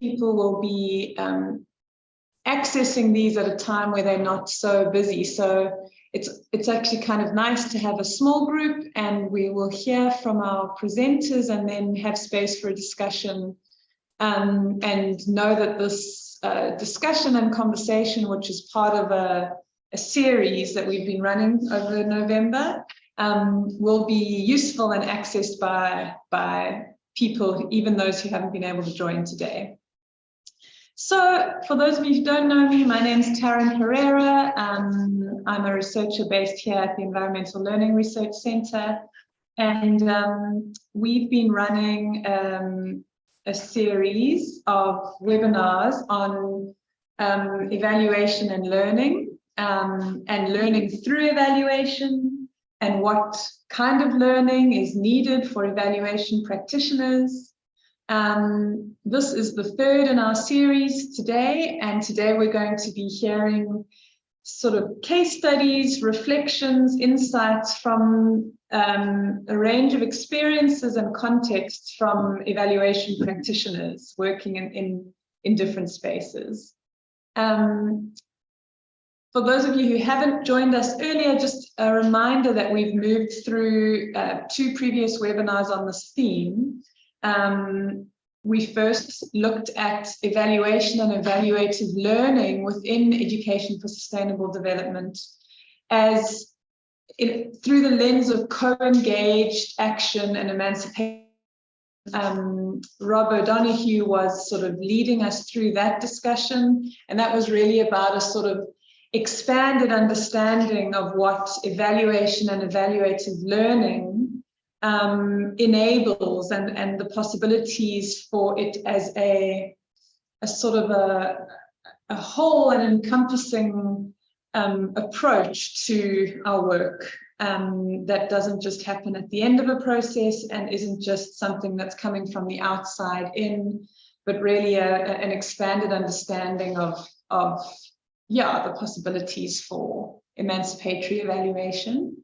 people will be accessing these at a time where they're not so busy. So it's actually kind of nice to have a small group, and we will hear from our presenters and then have space for a discussion, and know that this discussion and conversation, which is part of a series that we've been running over November, will be useful and accessed by people, even those who haven't been able to join today. So for those of you who don't know me, my name's Taryn Pereira. I'm a researcher based here at the Environmental Learning Research Centre, and we've been running a series of webinars on evaluation and learning through evaluation, and what kind of learning is needed for evaluation practitioners. This is the third in our series today, and today we're going to be hearing sort of case studies, reflections, insights from a range of experiences and contexts from evaluation practitioners working in different spaces. For those of you who haven't joined us earlier, just a reminder that we've moved through 2 previous webinars on this theme. We first looked at evaluation and evaluative learning within education for sustainable development as through the lens of co-engaged action and emancipation. Rob O'Donoghue was sort of leading us through that discussion, and that was really about a sort of expanded understanding of what evaluation and evaluative learning enables, and the possibilities for it as a sort of a whole and encompassing approach to our work, that doesn't just happen at the end of a process and isn't just something that's coming from the outside in, but really an expanded understanding of the possibilities for emancipatory evaluation.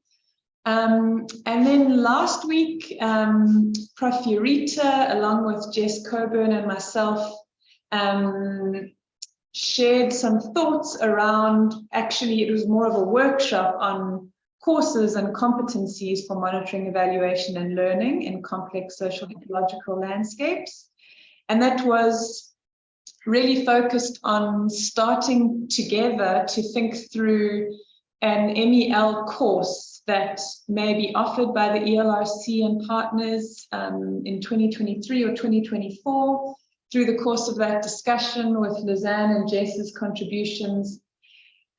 And then last week, Prof. Eurita, along with Jess Coburn and myself, shared some thoughts around, actually it was more of a workshop on courses and competencies for monitoring, evaluation and learning in complex social ecological landscapes. And that was really focused on starting together to think through an MEL course that may be offered by the ELRC and partners in 2023 or 2024. Through the course of that discussion with Lizanne and Jess's contributions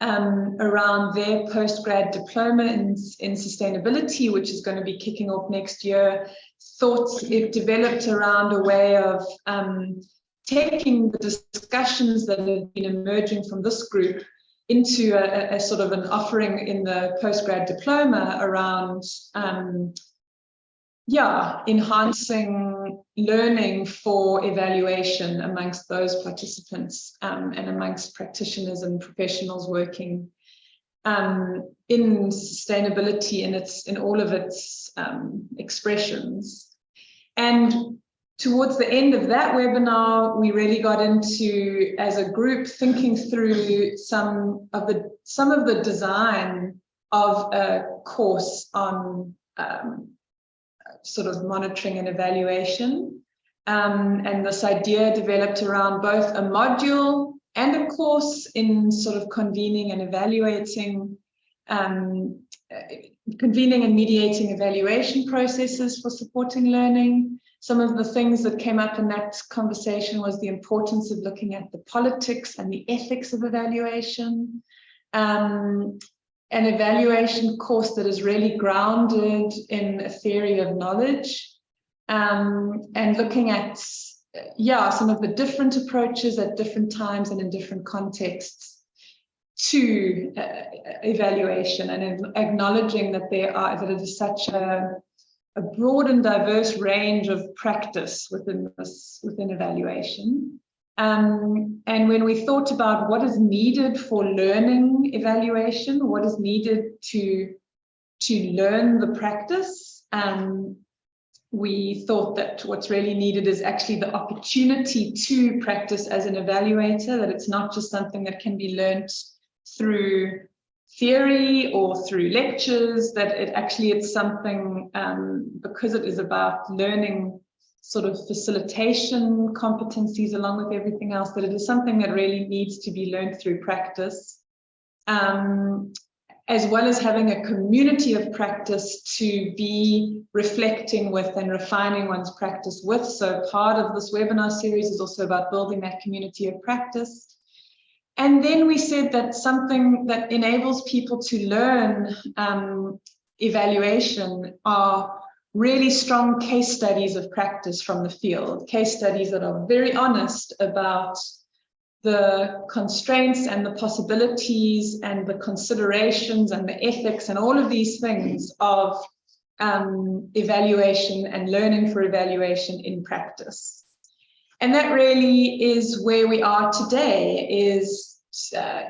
around their postgrad diploma in sustainability, which is going to be kicking off next year, thoughts it developed around a way of taking the discussions that have been emerging from this group into a sort of an offering in the postgrad diploma around enhancing learning for evaluation amongst those participants, and amongst practitioners and professionals working in sustainability in all of its expressions. And towards the end of that webinar, we really got into, as a group, thinking through some of the design of a course on sort of monitoring and evaluation. And this idea developed around both a module and a course in sort of convening and evaluating, convening and mediating evaluation processes for supporting learning. Some of the things that came up in that conversation was the importance of looking at the politics and the ethics of evaluation. An evaluation course that is really grounded in a theory of knowledge, and looking at some of the different approaches at different times and in different contexts to evaluation, and acknowledging that that it is such a broad and diverse range of practice within evaluation. And when we thought about what is needed for learning evaluation, what is needed to learn the practice, we thought that what's really needed is actually the opportunity to practice as an evaluator, that it's not just something that can be learnt through theory or through lectures, that it's something, because it is about learning sort of facilitation competencies along with everything else, that it is something that really needs to be learned through practice, as well as having a community of practice to be reflecting with and refining one's practice with. So part of this webinar series is also about building that community of practice. And then we said that something that enables people to learn evaluation are really strong case studies of practice from the field, case studies that are very honest about the constraints and the possibilities and the considerations and the ethics and all of these things of evaluation and learning for evaluation in practice. And that really is where we are today, is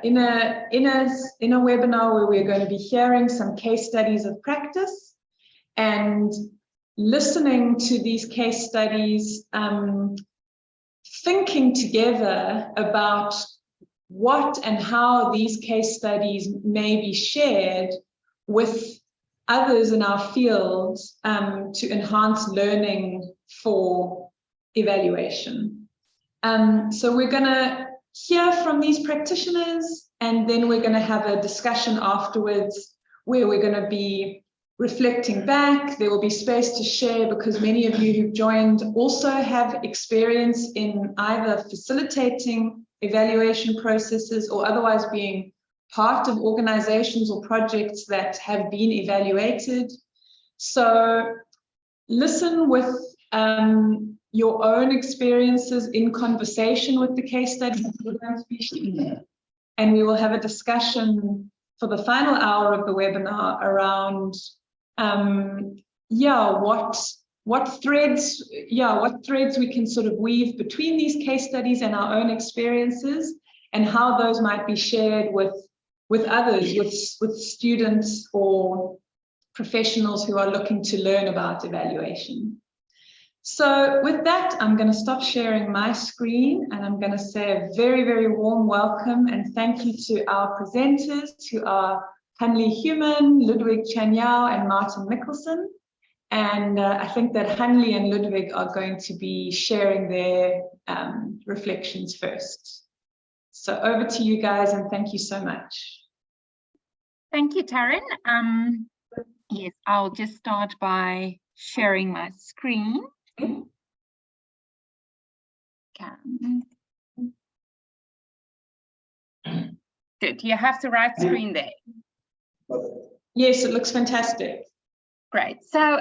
in a webinar where we're going to be hearing some case studies of practice and listening to these case studies, thinking together about what and how these case studies may be shared with others in our field to enhance learning for evaluation. So we're going to hear from these practitioners, and then we're going to have a discussion afterwards where we're going to be reflecting back. There will be space to share, because many of you who've joined also have experience in either facilitating evaluation processes or otherwise being part of organizations or projects that have been evaluated. So listen with your own experiences in conversation with the case study we're going to be sharing. And we will have a discussion for the final hour of the webinar around what threads we can sort of weave between these case studies and our own experiences, and how those might be shared with others, with students or professionals who are looking to learn about evaluation. So with that, I'm going to stop sharing my screen, and I'm going to say a very, very warm welcome and thank you to our presenters, who are Hanli, Ludwig, Chanyau, and Martin Mickelsson. And I think that Hanli and Ludwig are going to be sharing their reflections first. So over to you guys, and thank you so much. Thank you, Taryn. Yes, I'll just start by sharing my screen. Good. You have the right screen there. Yes, it looks fantastic. Great. So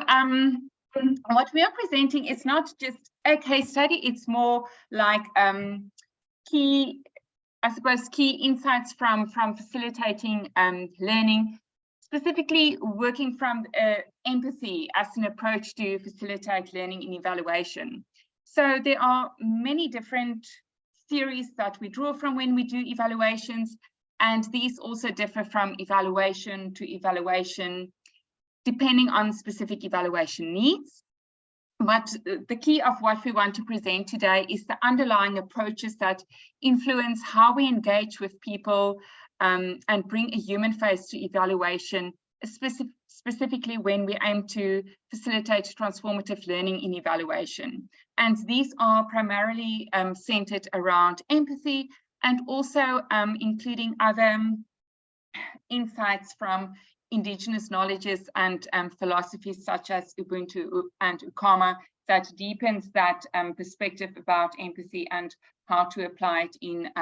what we are presenting is not just a case study, it's more like key insights from facilitating learning, specifically working from empathy as an approach to facilitate learning in evaluation. So there are many different theories that we draw from when we do evaluations, and these also differ from evaluation to evaluation, depending on specific evaluation needs. But the key of what we want to present today is the underlying approaches that influence how we engage with people and bring a human face to evaluation, specifically when we aim to facilitate transformative learning in evaluation. And these are primarily centered around empathy, and also including other insights from indigenous knowledges and philosophies such as Ubuntu and Ukama that deepens that perspective about empathy and how to apply it in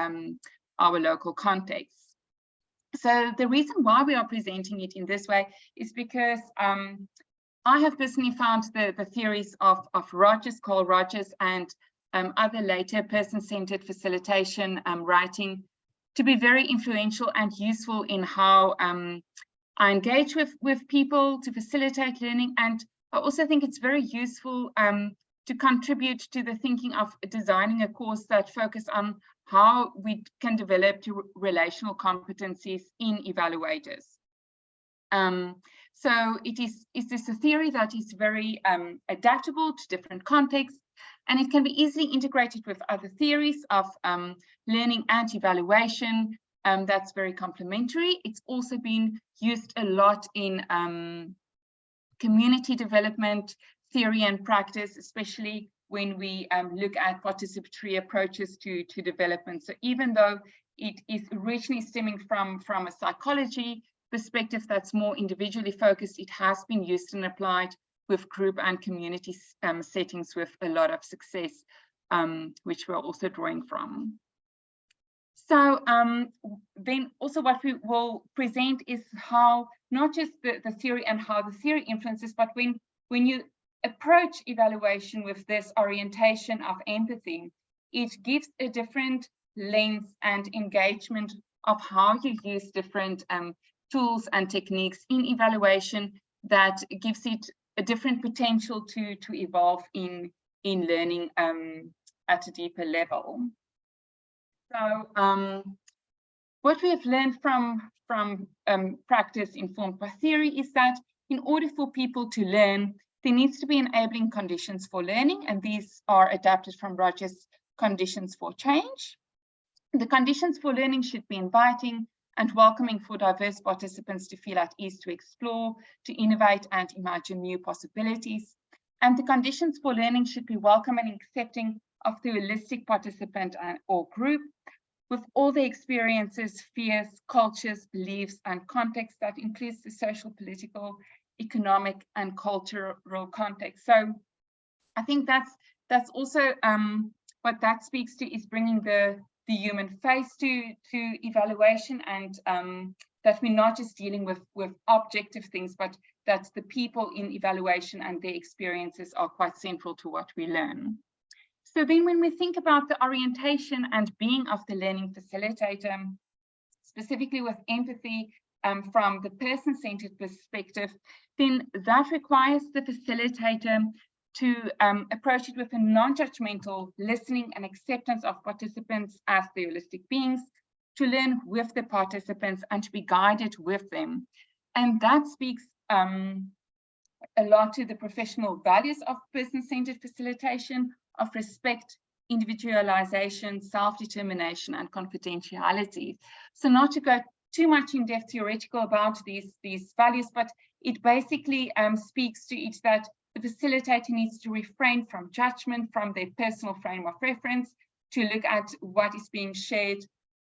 our local context. So the reason why we are presenting it in this way is because I have personally found the theories of Carl Rogers and other later person-centered facilitation writing to be very influential and useful in how I engage with people to facilitate learning. And I also think it's very useful to contribute to the thinking of designing a course that focus on how we can develop relational competencies in evaluators. So is this a theory that is very adaptable to different contexts, and it can be easily integrated with other theories of learning and evaluation. That's very complementary. It's also been used a lot in community development theory and practice, especially when we look at participatory approaches to development. So even though it is originally stemming from a psychology perspective that's more individually focused, it has been used and applied with group and community settings with a lot of success, which we're also drawing from. So then also what we will present is how, not just the theory and how the theory influences, but when you approach evaluation with this orientation of empathy, it gives a different lens and engagement of how you use different tools and techniques in evaluation that gives it a different potential to evolve in learning at a deeper level. So what we have learned from practice informed by theory is that in order for people to learn, there needs to be enabling conditions for learning, and these are adapted from Rogers' conditions for change. The conditions for learning should be inviting and welcoming for diverse participants to feel at ease to explore, to innovate and imagine new possibilities. And the conditions for learning should be welcome and accepting of the holistic participant or group, with all the experiences, fears, cultures, beliefs, and contexts that includes the social, political, economic, and cultural context. So I think that's also what that speaks to, is bringing the human face to evaluation, and that we're not just dealing with objective things, but that the people in evaluation and their experiences are quite central to what we learn. So then when we think about the orientation and being of the learning facilitator, specifically with empathy from the person-centered perspective, then that requires the facilitator to approach it with a non-judgmental listening and acceptance of participants as the holistic beings, to learn with the participants and to be guided with them. And that speaks a lot to the professional values of person-centered facilitation, of respect, individualization, self-determination, and confidentiality. So not to go too much in depth theoretical about these values, but it basically speaks to it that the facilitator needs to refrain from judgment from their personal frame of reference, to look at what is being shared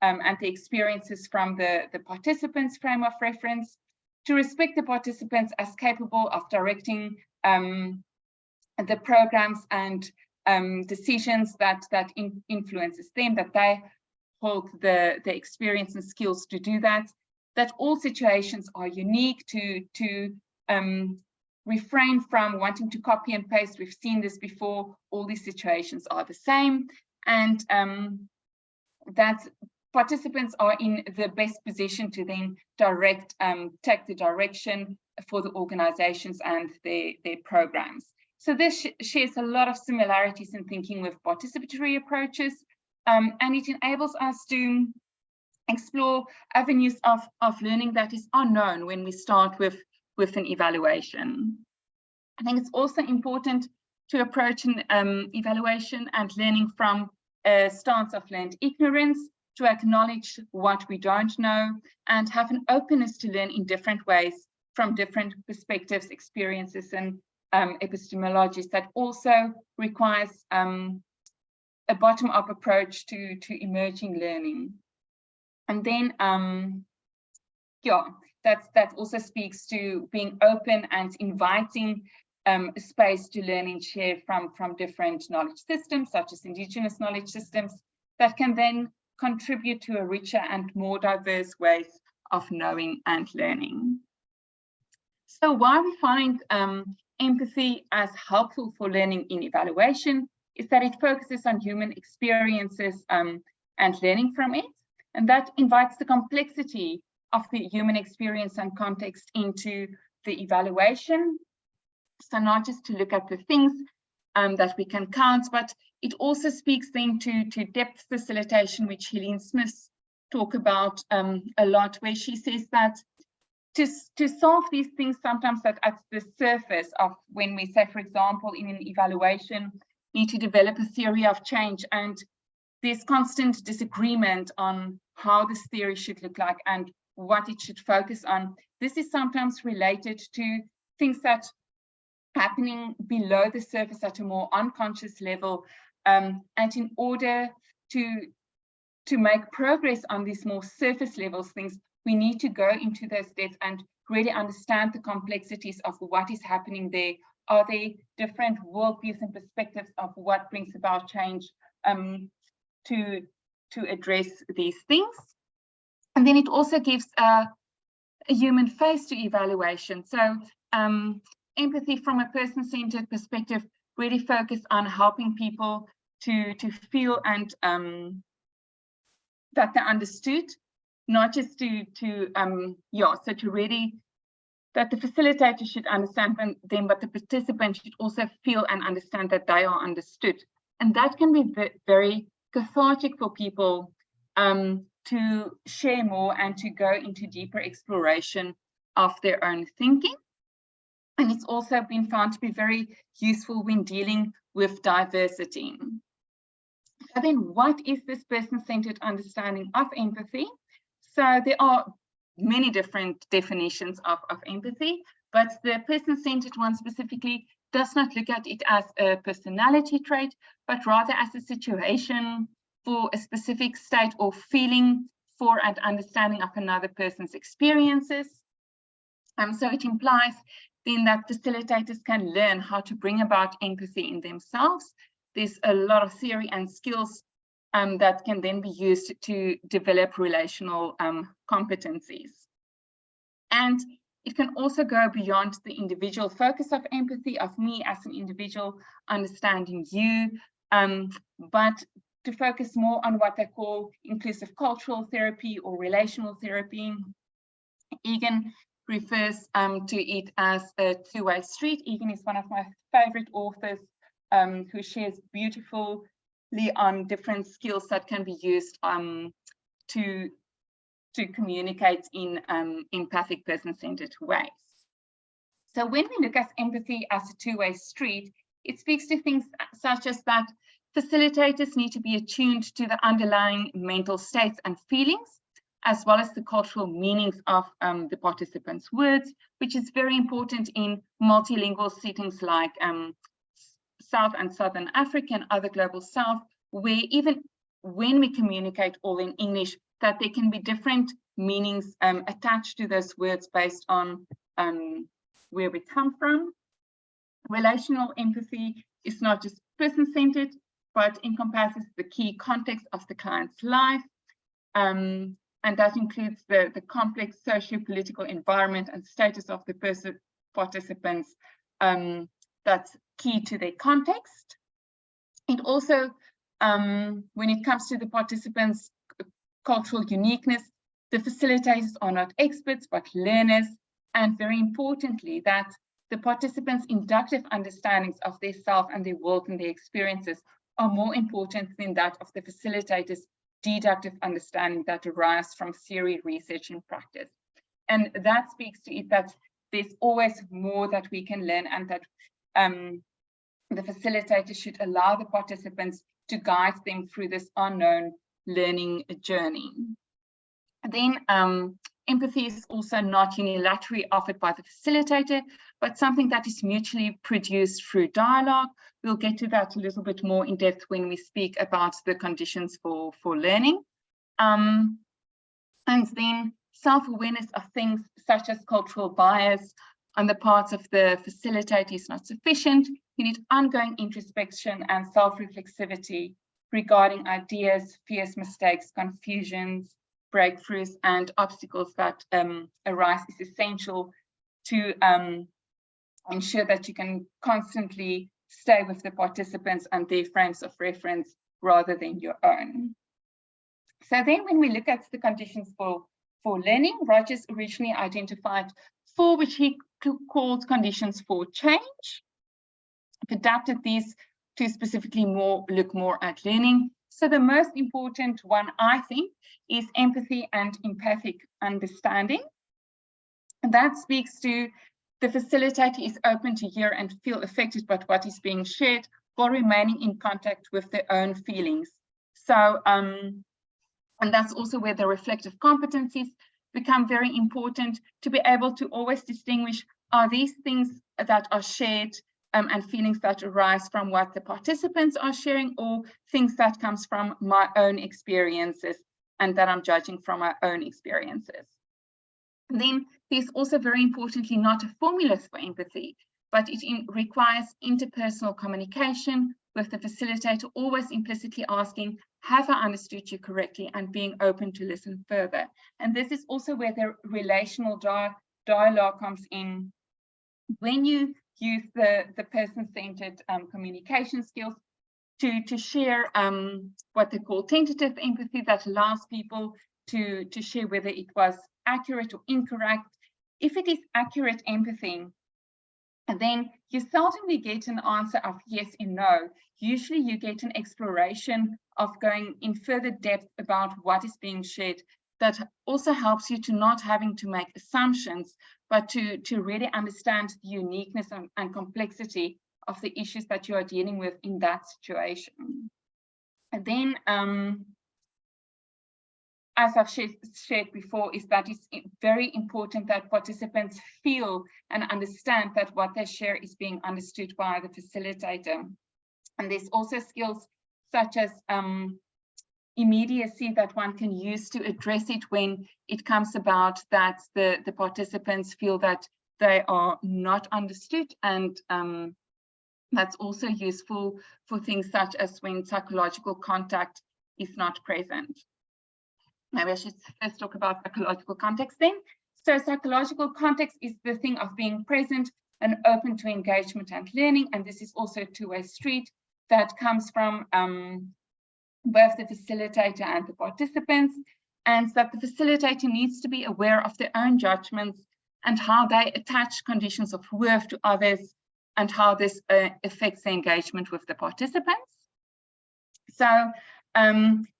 and the experiences from the participants' frame of reference, to respect the participants as capable of directing the programs and decisions that influences them, that they hold the experience and skills to do that, that all situations are unique, to refrain from wanting to copy and paste. We've seen this before, all these situations are the same, and that participants are in the best position to then take the direction for the organizations and their programs. So this shares a lot of similarities in thinking with participatory approaches, and it enables us to explore avenues of learning that is unknown when we start with an evaluation. I think it's also important to approach an evaluation and learning from a stance of learned ignorance, to acknowledge what we don't know and have an openness to learn in different ways from different perspectives, experiences, and epistemologies. That also requires a bottom-up approach to emerging learning. And then, yeah, that also speaks to being open and inviting a space to learn and share from different knowledge systems, such as Indigenous knowledge systems, that can then contribute to a richer and more diverse ways of knowing and learning. So why we find empathy as helpful for learning in evaluation is that it focuses on human experiences and learning from it, and that invites the complexity of the human experience and context into the evaluation. So not just to look at the things that we can count, but it also speaks then to depth facilitation, which Helene Smith talks about a lot, where she says that to solve these things sometimes that at the surface of when we say, for example, in an evaluation, need to develop a theory of change, and there's constant disagreement on how this theory should look like and what it should focus on. This is sometimes related to things that are happening below the surface at a more unconscious level, and in order to make progress on these more surface levels things, we need to go into those depths and really understand the complexities of what is happening there. Are there different worldviews and perspectives of what brings about change to address these things? And then it also gives a human face to evaluation. So empathy from a person-centered perspective really focus on helping people to feel and that they're understood, not just so to really, that the facilitator should understand them, but the participant should also feel and understand that they are understood. And that can be very cathartic for people to share more and to go into deeper exploration of their own thinking. And it's also been found to be very useful when dealing with diversity. So then what is this person-centered understanding of empathy? So there are many different definitions of empathy, but the person-centered one specifically does not look at it as a personality trait, but rather as a situation for a specific state or feeling for and understanding of another person's experiences. So it implies then that facilitators can learn how to bring about empathy in themselves. There's a lot of theory and skills that can then be used to develop relational competencies. And it can also go beyond the individual focus of empathy, of me as an individual understanding you, but to focus more on what they call inclusive cultural therapy or relational therapy. Egan refers to it as a two-way street. Egan is one of my favorite authors who shares beautifully on different skills that can be used to communicate in empathic person-centered ways. So when we look at empathy as a two-way street, it speaks to things such as that facilitators need to be attuned to the underlying mental states and feelings, as well as the cultural meanings of the participants' words, which is very important in multilingual settings like South and Southern Africa and other global South, where even when we communicate all in English, that there can be different meanings attached to those words based on where we come from. Relational empathy is not just person-centered, but encompasses the key context of the client's life. And that includes the complex socio-political environment and status of the participants that's key to their context. And also, when it comes to the participants' cultural uniqueness, the facilitators are not experts, but learners. And very importantly, that the participants' inductive understandings of their self and their world and their experiences are more important than that of the facilitators' deductive understanding that derives from theory, research, and practice. And that speaks to it that there's always more that we can learn, and that the facilitator should allow the participants to guide them through this unknown learning journey. Then empathy is also not unilaterally offered by the facilitator, but something that is mutually produced through dialogue. We'll get to that a little bit more in depth when we speak about the conditions for learning. And then self-awareness of things such as cultural bias on the parts of the facilitator is not sufficient. You need ongoing introspection and self-reflexivity regarding ideas, fears, mistakes, confusions, breakthroughs, and obstacles that arise is essential to ensure that you can constantly stay with the participants and their frames of reference rather than your own. So then when we look at the conditions for learning, Rogers originally identified 4, which he called conditions for change. I've adapted these to specifically look more at learning. So the most important one, I think, is empathy and empathic understanding. And that speaks to the facilitator is open to hear and feel affected by what is being shared while remaining in contact with their own feelings. So, and that's also where the reflective competencies become very important, to be able to always distinguish, are these things that are shared and feelings that arise from what the participants are sharing, or things that comes from my own experiences and that I'm judging from my own experiences. And then there's also, very importantly, not a formula for empathy, but it requires interpersonal communication with the facilitator, always implicitly asking, have I understood you correctly, and being open to listen further. And this is also where the relational dialogue comes in. When you use the person-centered communication skills to share what they call tentative empathy, that allows people to share whether it was accurate or incorrect. If it is accurate empathy, and then you seldomly get an answer of yes and no. Usually you get an exploration of going in further depth about what is being shared. That also helps you to not having to make assumptions, but to really understand the uniqueness and complexity of the issues that you are dealing with in that situation. And then, as I've shared before, is that it's very important that participants feel and understand that what they share is being understood by the facilitator. And there's also skills such as immediacy that one can use to address it when it comes about that the participants feel that they are not understood. And that's also useful for things such as when psychological contact is not present. Maybe I should first talk about psychological context then. So psychological context is the thing of being present and open to engagement and learning. And this is also a two-way street that comes from both the facilitator and the participants, and that the facilitator needs to be aware of their own judgments and how they attach conditions of worth to others, and how this affects the engagement with the participants. So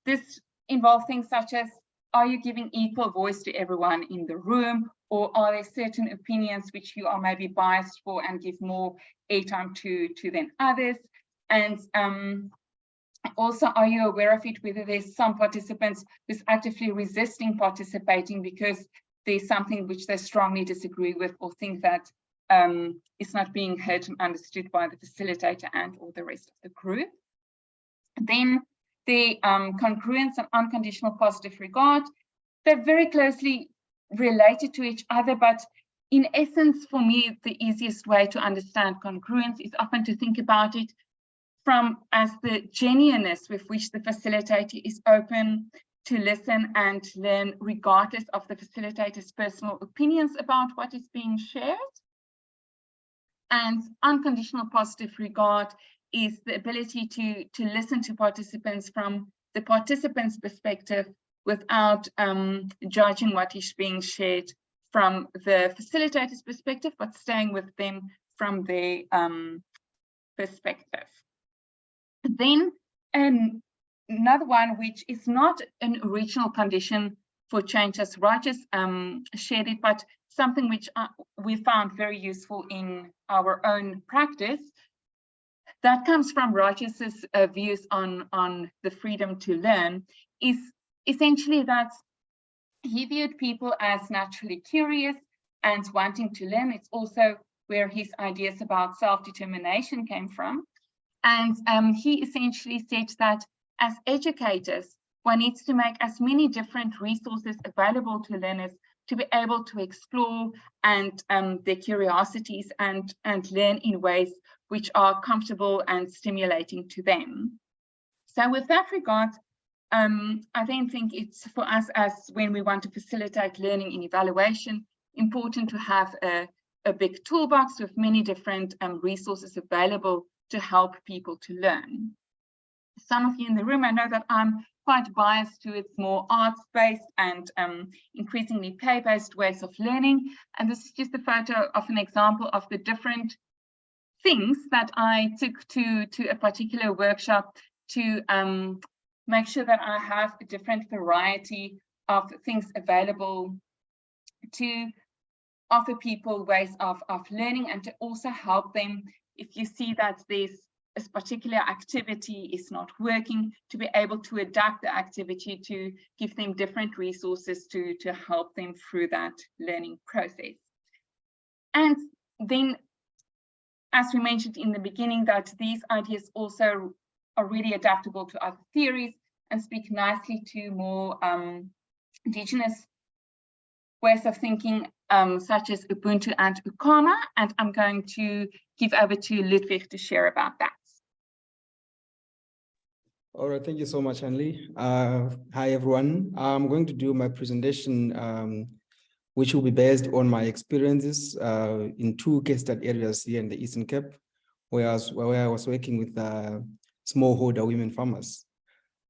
this involves things such as, are you giving equal voice to everyone in the room, or are there certain opinions which you are maybe biased for and give more airtime to than others? And also, are you aware of it, whether there's some participants who's actively resisting participating because there's something which they strongly disagree with, or think that is not being heard and understood by the facilitator and or the rest of the group. Then the congruence and unconditional positive regard, they're very closely related to each other, but in essence, for me, the easiest way to understand congruence is often to think about it from as the genuineness with which the facilitator is open to listen and learn, regardless of the facilitator's personal opinions about what is being shared. And unconditional positive regard is the ability to listen to participants from the participants' perspective without judging what is being shared from the facilitator's perspective, but staying with them from their perspective. Then another one, which is not an original condition for change, as Rogers shared it, but something which we found very useful in our own practice, that comes from Rogers's views on the freedom to learn, is essentially that he viewed people as naturally curious and wanting to learn. It's also where his ideas about self-determination came from. And he essentially said that as educators, one needs to make as many different resources available to learners to be able to explore and their curiosities and learn in ways which are comfortable and stimulating to them. So with that regard, I then think it's for us, as when we want to facilitate learning and evaluation, important to have a big toolbox with many different resources available to help people to learn. Some of you in the room, I know that I'm quite biased towards more arts-based and increasingly play-based ways of learning. And this is just a photo of an example of the different things that I took to a particular workshop to make sure that I have a different variety of things available to offer people ways of learning, and to also help them if you see that there's a particular activity is not working, to be able to adapt the activity, to give them different resources to help them through that learning process. And then, as we mentioned in the beginning, that these ideas also are really adaptable to other theories and speak nicely to more indigenous ways of thinking, such as Ubuntu and Ukama. And I'm going to give over to Ludwig to share about that. All right, thank you so much, Hanli. Hi, everyone. I'm going to do my presentation, which will be based on my experiences in two case study areas here in the Eastern Cape, where I was working with smallholder women farmers.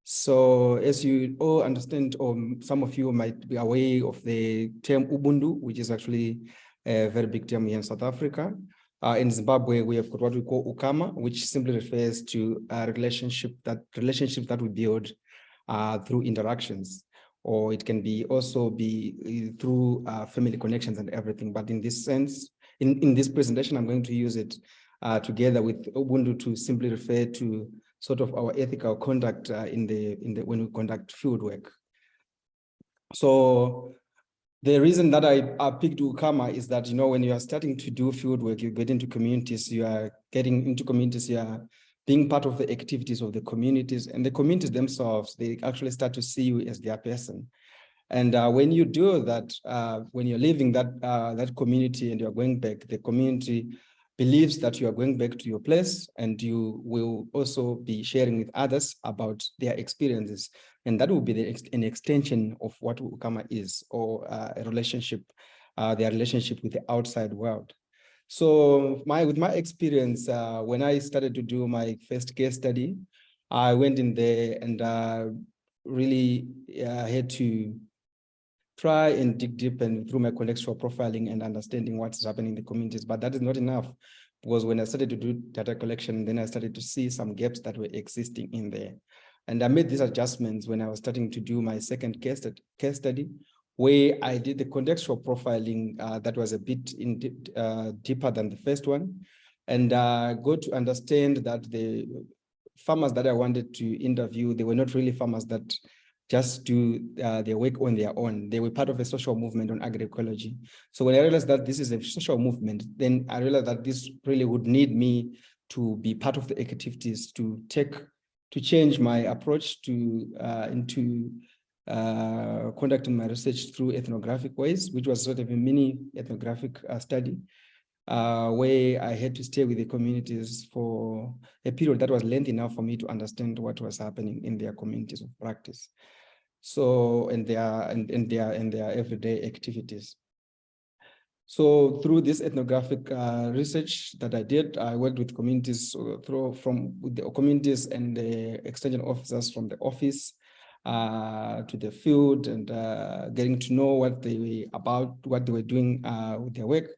So as you all understand, or some of you might be aware of the term Ubuntu, which is actually a very big term here in South Africa. In Zimbabwe, we have got what we call Ukama, which simply refers to a relationship that we build through interactions, or it can be also be through family connections and everything. But in this sense, in this presentation, I'm going to use it together with Ubuntu to simply refer to sort of our ethical conduct when we conduct field work. So the reason that I picked Ukama is that, you know, when you are starting to do field work, you get into communities, you are being part of the activities of the communities, and the communities themselves, they actually start to see you as their person. And when you do that, when you're leaving that community and you're going back, the community believes that you are going back to your place, and you will also be sharing with others about their experiences. And that will be an extension of what Ukama is, or a relationship, their relationship with the outside world. So with my experience, when I started to do my first case study, I went in there and really had to try and dig deep and through my contextual profiling and understanding what's happening in the communities. But that is not enough, because when I started to do data collection, then I started to see some gaps that were existing in there. And I made these adjustments when I was starting to do my second case study, where I did the contextual profiling that was a bit deeper than the first one, and got to understand that the farmers that I wanted to interview, they were not really farmers that just do their work on their own. They were part of a social movement on agroecology. So when I realized that this is a social movement, then I realized that this really would need me to be part of the activities to change my approach into conducting my research through ethnographic ways, which was sort of a mini ethnographic study, where I had to stay with the communities for a period that was lengthy enough for me to understand what was happening in their communities of practice. So, and their everyday activities. So through this ethnographic research that I did, I worked with communities with the communities and the extension officers from the office to the field, and getting to know what they were about, what they were doing with their work,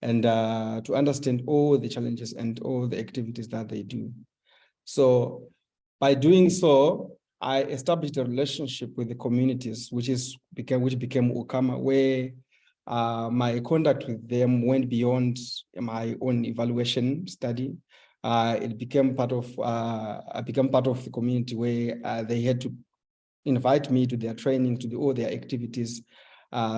and to understand all the challenges and all the activities that they do. So by doing so, I established a relationship with the communities, which became Ukama, where my contact with them went beyond my own evaluation study. It became part of I became part of the community where they had to invite me to their training, to all their activities.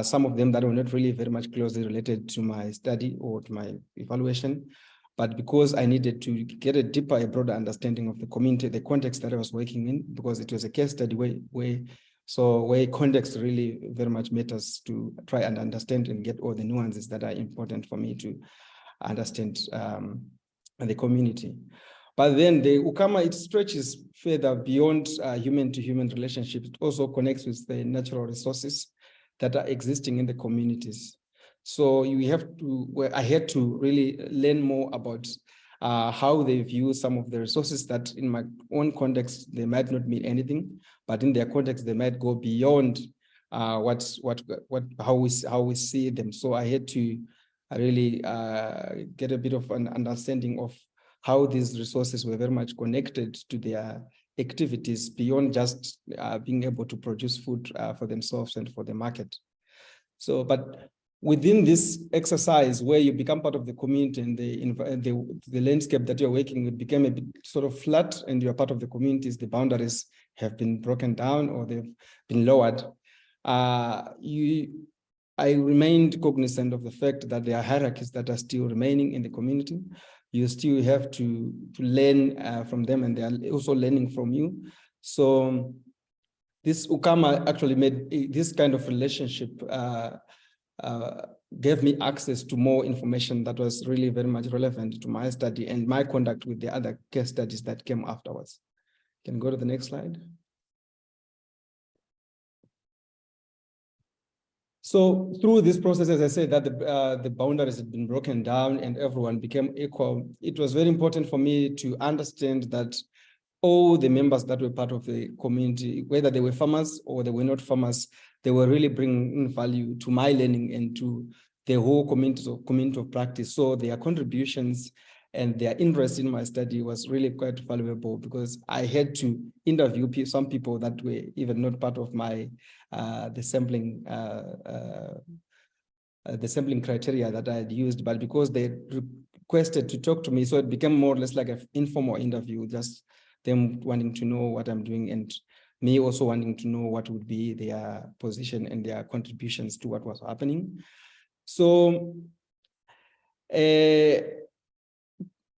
Some of them that were not really very much closely related to my study or to my evaluation, but because I needed to get a deeper, a broader understanding of the community, the context that I was working in, because it was a case study where context really very much matters to try and understand and get all the nuances that are important for me to understand the community. But then the Ukama, it stretches further beyond human-to-human relationships. It also connects with the natural resources that are existing in the communities. So I had to really learn more about how they view some of the resources that in my own context, they might not mean anything, but in their context, they might go beyond how we see them. So I had to really get a bit of an understanding of how these resources were very much connected to their activities beyond just being able to produce food for themselves and for the market. So, but within this exercise where you become part of the community and the landscape that you're working with became a bit sort of flat and you're part of the communities, the boundaries have been broken down or they've been lowered. I remained cognizant of the fact that there are hierarchies that are still remaining in the community. You still have to learn from them, and they are also learning from you. So this Ukama actually made this kind of relationship gave me access to more information that was really very much relevant to my study and my conduct with the other case studies that came afterwards. Can go to the next slide. So through this process, as I said, that the boundaries had been broken down and everyone became equal, it was very important for me to understand that all the members that were part of the community, whether they were farmers or they were not farmers, they were really bringing value to my learning and to the whole community of practice. So their contributions and their interest in my study was really quite valuable, because I had to interview some people that were even not part of my the sampling criteria that I had used, but because they requested to talk to me, so it became more or less like an informal interview, just them wanting to know what I'm doing and me also wanting to know what would be their position and their contributions to what was happening. So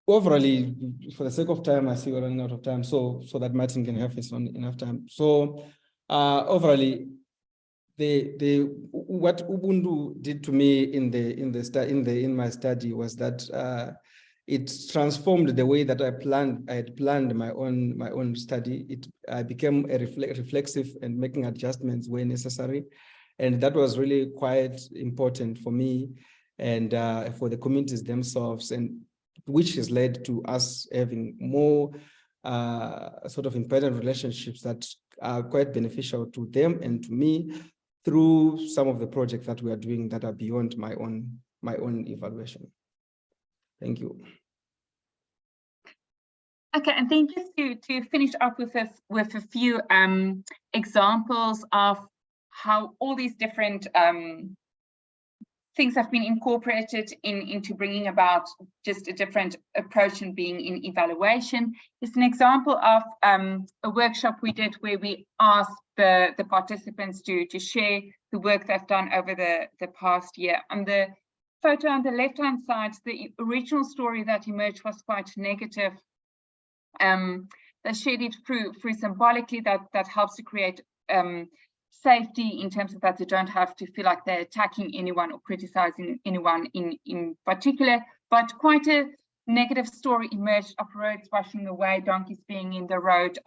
overall, for the sake of time, I see we're running out of time, so that Martin can have his own enough time. So overall, what Ubuntu did to me in my study was that it transformed the way that I had planned my own study. I became a reflexive and making adjustments where necessary, and that was really quite important for me and for the communities themselves, and which has led to us having more sort of important relationships that are quite beneficial to them and to me through some of the projects that we are doing that are beyond my own evaluation. Thank you. Okay, and then just to finish up with a few examples of how all these different things have been incorporated into bringing about just a different approach and being in evaluation. It's an example of a workshop we did where we asked the participants to share the work they've done over the past year. On the photo on the left-hand side, the original story that emerged was quite negative. They shared it through symbolically that helps to create safety in terms of that they don't have to feel like they're attacking anyone or criticizing anyone in particular, but quite a negative story emerged of roads washing away, donkeys being in the road,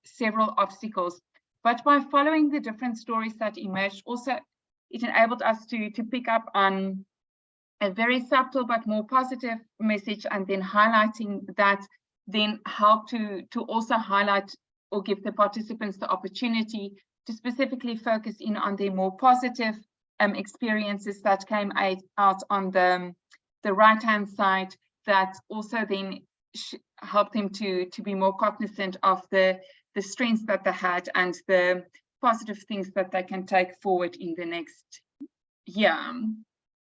several obstacles. But by following the different stories that emerged, also it enabled us to pick up on a very subtle but more positive message, and then highlighting that then help to also highlight or give the participants the opportunity to specifically focus in on their more positive experiences that came out on the right-hand side, that also then help them to be more cognizant of the strengths that they had and the positive things that they can take forward in the next year.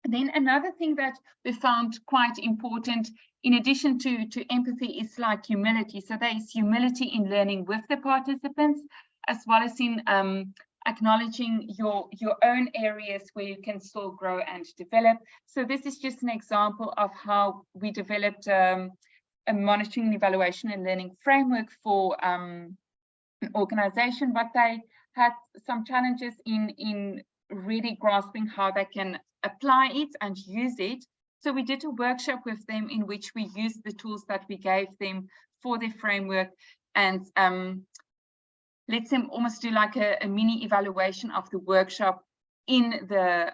And then another thing that we found quite important, in addition to empathy, is like humility. So there is humility in learning with the participants, as well as in acknowledging your own areas where you can still grow and develop. So this is just an example of how we developed a monitoring and evaluation and learning framework for an organization, but they had some challenges in really grasping how they can apply it and use it. So we did a workshop with them in which we used the tools that we gave them for the framework and let them almost do like a mini evaluation of the workshop in the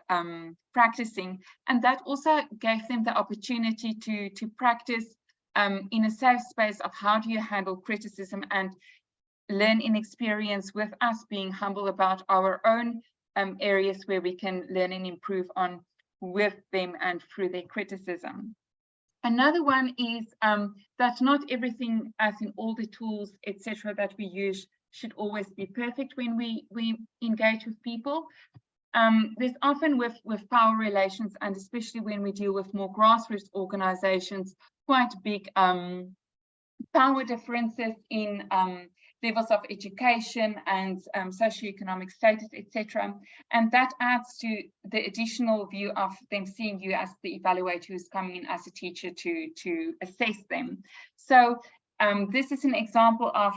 practicing. And that also gave them the opportunity to practice in a safe space of how do you handle criticism and learn in experience with us being humble about our own areas where we can learn and improve on with them and through their criticism. Another one is that not everything, as in all the tools, etc., that we use should always be perfect when we engage with people. there's often with power relations, and especially when we deal with more grassroots organizations, quite big power differences in levels of education and socioeconomic status, etc. And that adds to the additional view of them seeing you as the evaluator who's coming in as a teacher to assess them. So this is an example of,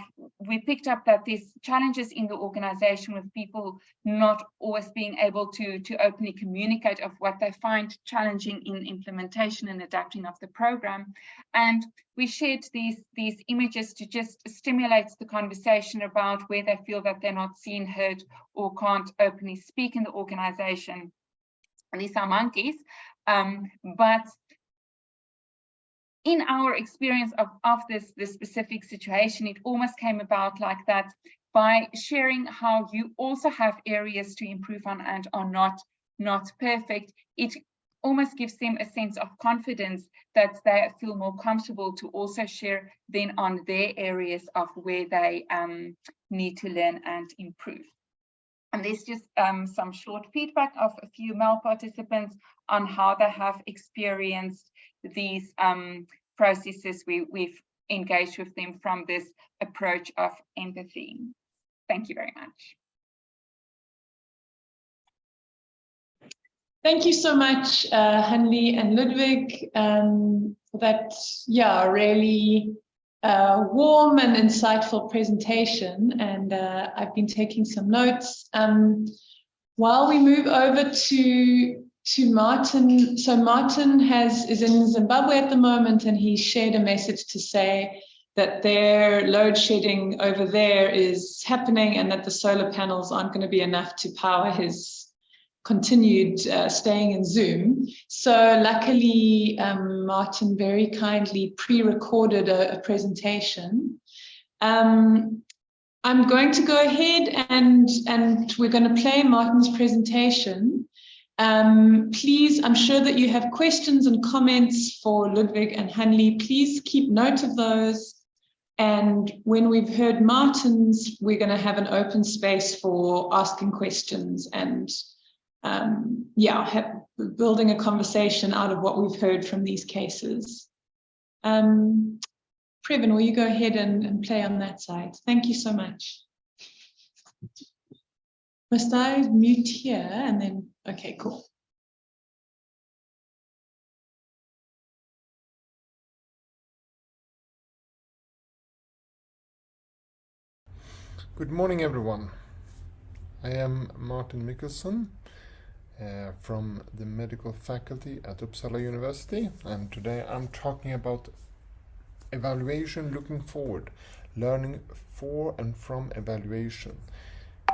we picked up that there's challenges in the organization with people not always being able to openly communicate of what they find challenging in implementation and adapting of the program. And we shared these images to just stimulate the conversation about where they feel that they're not seen, heard, or can't openly speak in the organization. And these are monkeys, but in our experience of this specific situation, it almost came about like that by sharing how you also have areas to improve on and are not perfect. It almost gives them a sense of confidence that they feel more comfortable to also share then on their areas of where they need to learn and improve. And there's just some short feedback of a few male participants on how they have experienced these processes we've engaged with them from this approach of empathy. Thank you very much. Thank you so much, Hanli and Ludwig, for that, really warm and insightful presentation. And I've been taking some notes. While we move over to Martin, so Martin is in Zimbabwe at the moment, and he shared a message to say that their load shedding over there is happening and that the solar panels aren't going to be enough to power his continued staying in Zoom. So luckily, Martin very kindly pre-recorded a presentation. I'm going to go ahead and we're going to play Martin's presentation. Please, I'm sure that you have questions and comments for Ludwig and Hanli. Please keep note of those. And when we've heard Martin's, we're going to have an open space for asking questions and building a conversation out of what we've heard from these cases. Previn, will you go ahead and play on that side? Thank you so much. Must I mute here and then, okay, cool. Good morning, everyone. I am Martin Mickelsson from the medical faculty at Uppsala University, and today I'm talking about evaluation looking forward, learning for and from evaluation,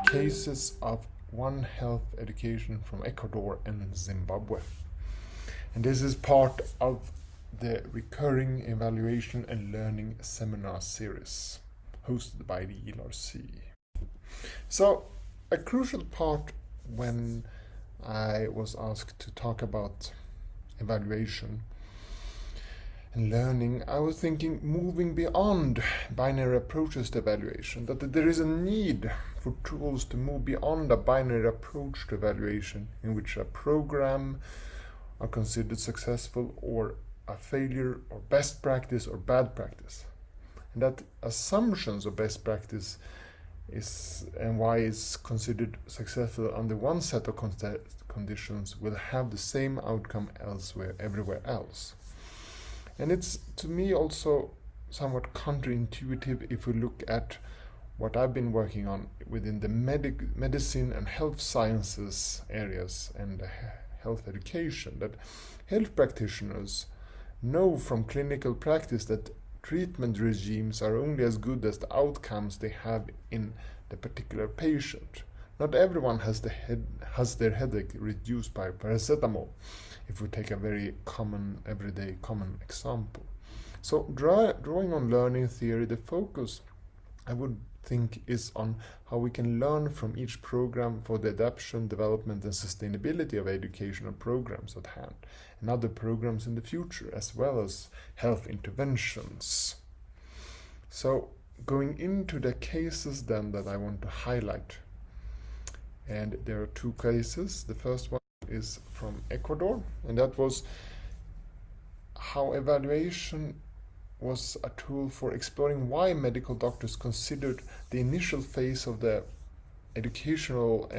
cases of One Health education from Ecuador and Zimbabwe. And this is part of the recurring evaluation and learning seminar series hosted by the ELRC. So a crucial part when I was asked to talk about evaluation and learning, I was thinking moving beyond binary approaches to evaluation, that there is a need for tools to move beyond a binary approach to evaluation in which a program are considered successful or a failure or best practice or bad practice. And that assumptions of best practice is and why it's considered successful under one set of conditions will have the same outcome everywhere else. And it's, to me, also somewhat counterintuitive if we look at what I've been working on within the medicine and health sciences areas and health education, that health practitioners know from clinical practice that treatment regimes are only as good as the outcomes they have in the particular patient. Not everyone has their headache reduced by paracetamol, if we take a very common, everyday common example. So drawing on learning theory, the focus, I would think, is on how we can learn from each program for the adaptation, development, and sustainability of educational programs at hand, and other programs in the future, as well as health interventions. So going into the cases then that I want to highlight. And there are two cases. The first one is from Ecuador, and that was how evaluation was a tool for exploring why medical doctors considered the initial phase of the educational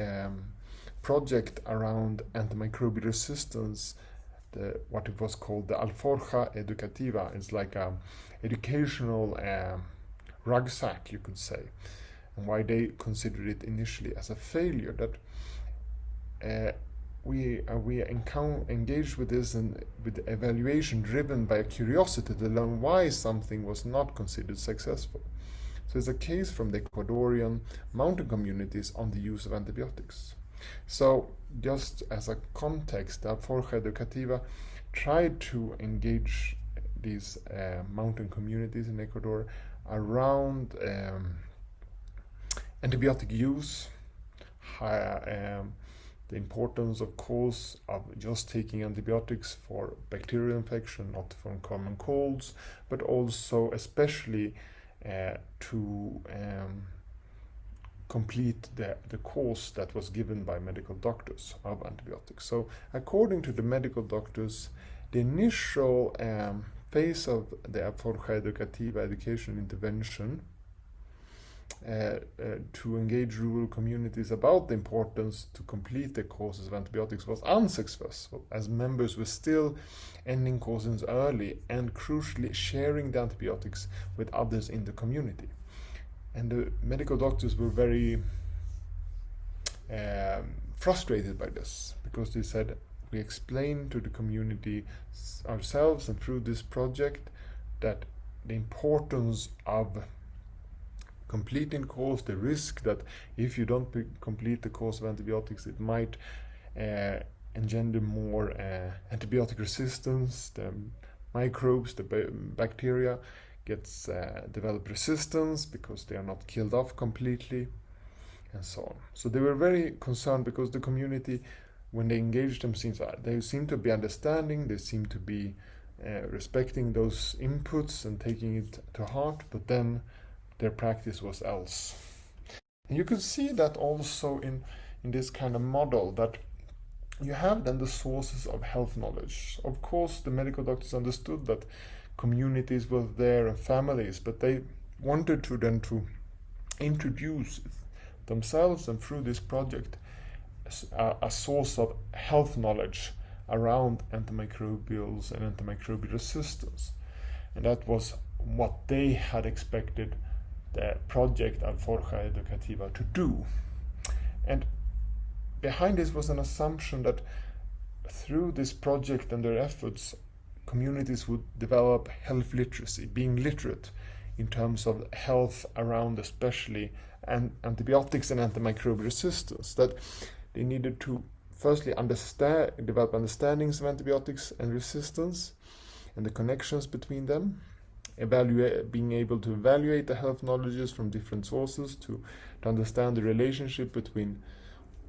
project around antimicrobial resistance, what it was called the Alforja Educativa. It's like a educational rucksack, you could say, and why they considered it initially as a failure. That we engaged with this and with evaluation driven by a curiosity to learn why something was not considered successful. So it's a case from the Ecuadorian mountain communities on the use of antibiotics. So just as a context, the Alforja Educativa tried to engage these mountain communities in Ecuador around antibiotic use, the importance, of course, of just taking antibiotics for bacterial infection, not from common colds, but also especially to complete the course that was given by medical doctors of antibiotics. So according to the medical doctors, the initial phase of the Alforja Educativa education intervention to engage rural communities about the importance to complete the courses of antibiotics was unsuccessful, as members were still ending courses early and crucially sharing the antibiotics with others in the community. And the medical doctors were very frustrated by this, because they said, we explained to the community ourselves and through this project that the importance of completing course, the risk that if you don't complete the course of antibiotics, it might engender more antibiotic resistance. The microbes, the bacteria gets develop resistance because they are not killed off completely, and so on. So they were very concerned, because the community, when they engaged them, they seem to be understanding, they seem to be respecting those inputs and taking it to heart, but then their practice was else. And you can see that also in this kind of model, that you have then the sources of health knowledge. Of course, the medical doctors understood that communities were there and families, but they wanted to then to introduce themselves and through this project a source of health knowledge around antimicrobials and antimicrobial resistance. And that was what they had expected the project Alforja Educativa to do. And behind this was an assumption that through this project and their efforts, communities would develop health literacy, being literate in terms of health around especially antibiotics and antimicrobial resistance, that they needed to firstly develop understandings of antibiotics and resistance and the connections between them, being able to evaluate the health knowledges from different sources to understand the relationship between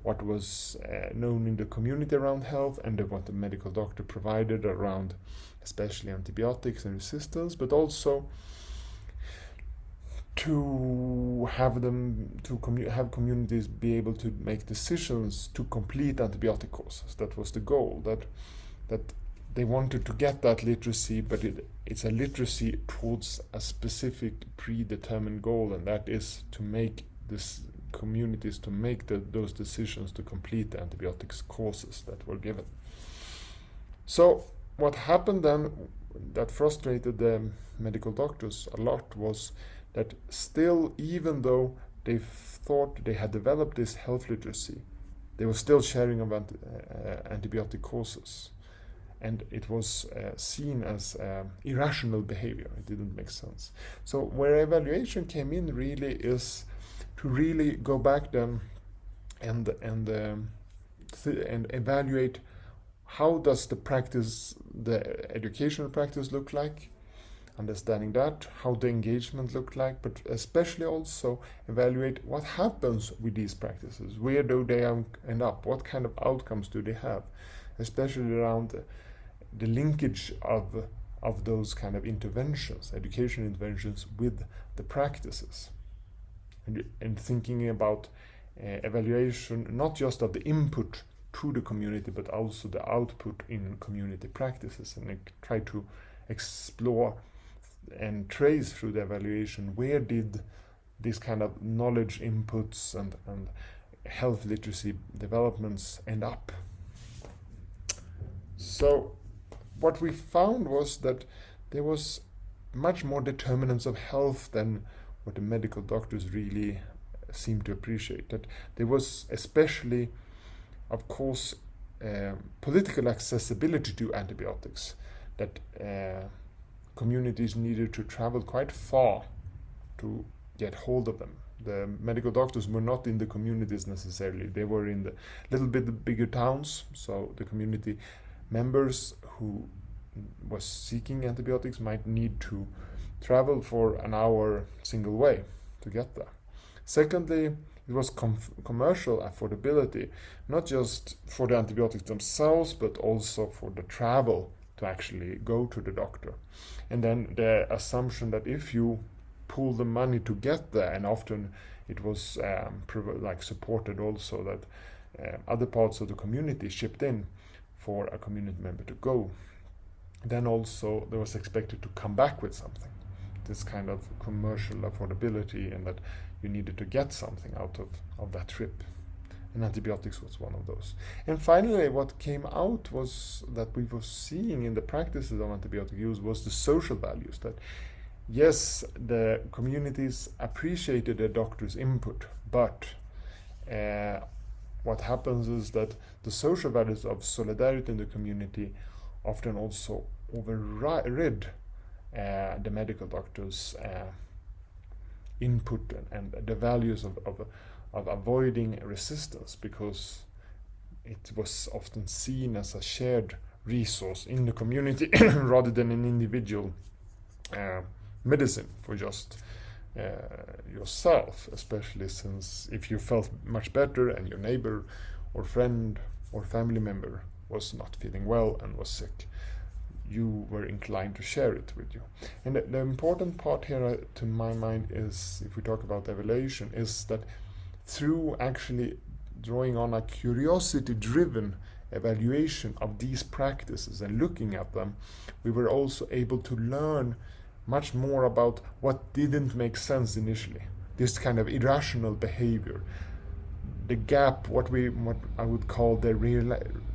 what was known in the community around health and what the medical doctor provided around especially antibiotics and resistance, but also to have have communities be able to make decisions to complete antibiotic courses. That was the goal, that they wanted to get that literacy, but it's a literacy towards a specific predetermined goal, and that is to make this communities to make those decisions to complete the antibiotics courses that were given. So what happened then that frustrated the medical doctors a lot was that still, even though they thought they had developed this health literacy, they were still sharing about antibiotic courses. And it was seen as irrational behavior. It didn't make sense. So where evaluation came in really is to really go back then and evaluate how does the educational practice look like, understanding that, how the engagement looked like, but especially also evaluate what happens with these practices, where do they end up, what kind of outcomes do they have, especially around the linkage of those kind of interventions, education interventions with the practices, and thinking about evaluation, not just of the input to the community, but also the output in community practices, and I try to explore and trace through the evaluation where did this kind of knowledge inputs and health literacy developments end up. So what we found was that there was much more determinants of health than what the medical doctors really seem to appreciate. That there was especially, of course, political accessibility to antibiotics, that communities needed to travel quite far to get hold of them. The medical doctors were not in the communities necessarily, they were in the little bit bigger towns, so the community members who was seeking antibiotics might need to travel for an hour single way to get there. Secondly, it was commercial affordability, not just for the antibiotics themselves, but also for the travel to actually go to the doctor. And then the assumption that if you pool the money to get there, and often it was supported also that other parts of the community shipped in for a community member to go, then also there was expected to come back with something. This kind of commercial affordability, and that you needed to get something out of that trip. And antibiotics was one of those. And finally, what came out was that we were seeing in the practices of antibiotic use was the social values, that yes, the communities appreciated the doctor's input, but what happens is that the social values of solidarity in the community often also override the medical doctor's input and the values of avoiding resistance, because it was often seen as a shared resource in the community rather than an individual medicine for just yourself, especially since if you felt much better and your neighbor or friend or family member was not feeling well and was sick, you were inclined to share it with you. And the important part here, to my mind, is, if we talk about evaluation, is that through actually drawing on a curiosity-driven evaluation of these practices and looking at them, we were also able to learn much more about what didn't make sense initially. This kind of irrational behavior, the gap, what I would call the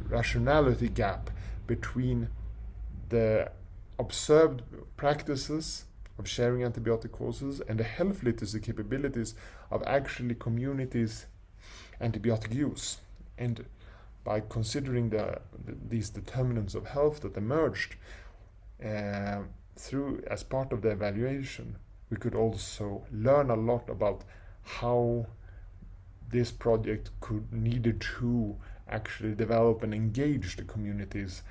rationality gap between the observed practices of sharing antibiotic courses and the health literacy capabilities of actually communities' antibiotic use. And by considering these determinants of health that emerged through as part of the evaluation, we could also learn a lot about how this project needed to actually develop and engage the community's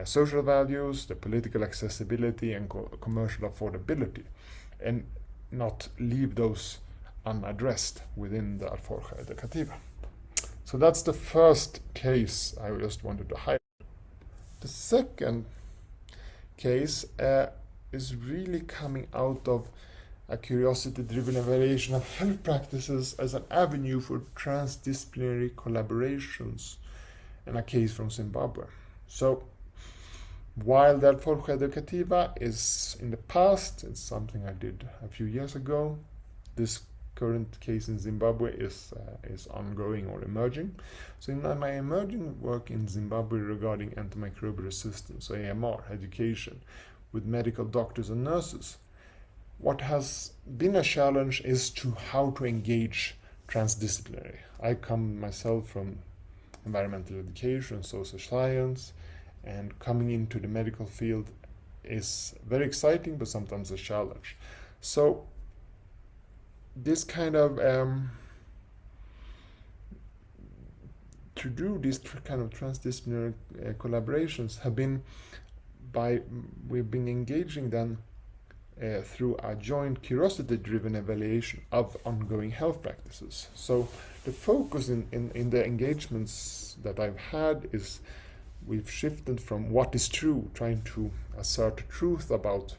social values, the political accessibility and commercial affordability, and not leave those unaddressed within the Alforja Educativa. So that's the first case I just wanted to highlight. The second case is really coming out of a curiosity-driven evaluation of health practices as an avenue for transdisciplinary collaborations, and a case from Zimbabwe. So while the Alforja Educativa is in the past, it's something I did a few years ago, this current case in Zimbabwe is ongoing or emerging. So in my emerging work in Zimbabwe regarding antimicrobial resistance, or AMR, education, with medical doctors and nurses, what has been a challenge is to how to engage transdisciplinary. I come myself from environmental education, social science, and coming into the medical field is very exciting, but sometimes a challenge. So this kind of to do these kind of transdisciplinary collaborations have been we've been engaging them through a joint curiosity-driven evaluation of ongoing health practices. So the focus in the engagements that I've had is we've shifted from what is true, trying to assert truth about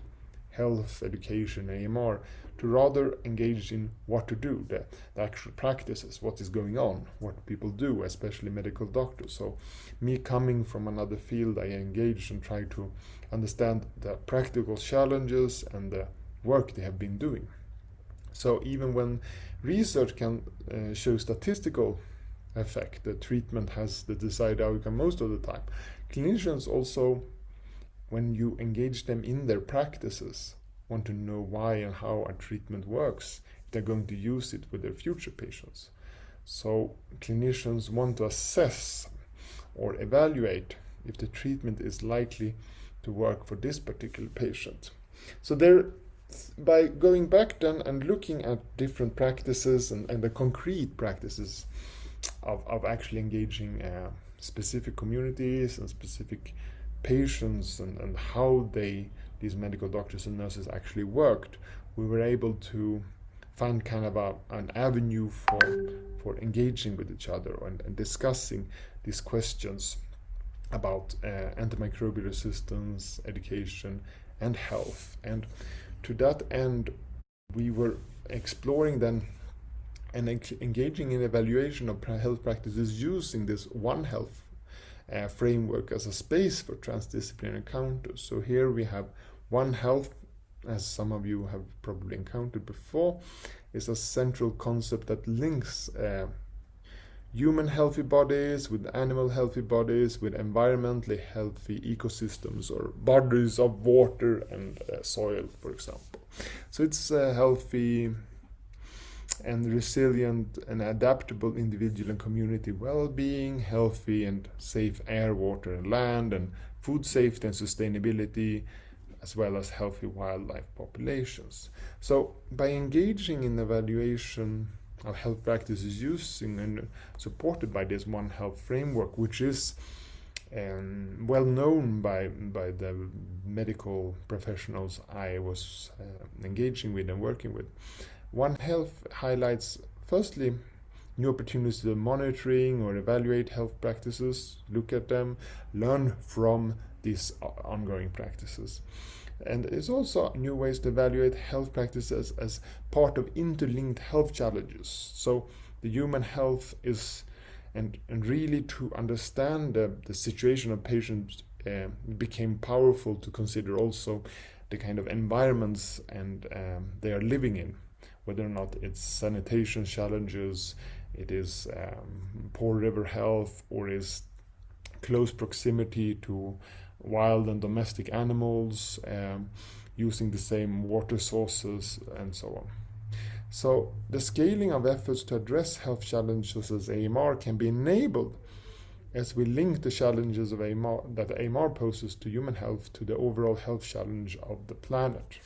health, education, AMR, to rather engage in what to do, the actual practices, what is going on, what people do, especially medical doctors. So me coming from another field, I engage and try to understand the practical challenges and the work they have been doing. So even when research can show statistical effect, the treatment has the desired outcome most of the time, clinicians also, when you engage them in their practices, want to know why and how a treatment works, if they're going to use it with their future patients. So clinicians want to assess or evaluate if the treatment is likely to work for this particular patient. So by going back then and looking at different practices and the concrete practices of actually engaging specific communities and specific patients and how these medical doctors and nurses actually worked, we were able to find kind of an avenue for engaging with each other and discussing these questions about antimicrobial resistance, education, and health. And to that end, we were exploring then and engaging in evaluation of health practices using this One Health framework as a space for transdisciplinary encounters. So here we have One Health, as some of you have probably encountered before, is a central concept that links human healthy bodies with animal healthy bodies with environmentally healthy ecosystems or bodies of water and soil, for example. So it's healthy and resilient and adaptable individual and community well-being, healthy and safe air, water and land, and food safety and sustainability, as well as healthy wildlife populations. So by engaging in evaluation of health practices using and supported by this One Health framework, which is well known by the medical professionals I was engaging with and working with, One Health highlights, firstly, new opportunities to monitoring or evaluate health practices, look at them, learn from these ongoing practices. And there's also new ways to evaluate health practices as part of interlinked health challenges. So the human health is, and really to understand the situation of patients became powerful to consider also the kind of environments and they are living in, whether or not it's sanitation challenges, it is poor river health, or is close proximity to wild and domestic animals, using the same water sources, and so on. So the scaling of efforts to address health challenges as AMR can be enabled as we link the challenges of AMR, that AMR poses to human health, to the overall health challenge of the planet.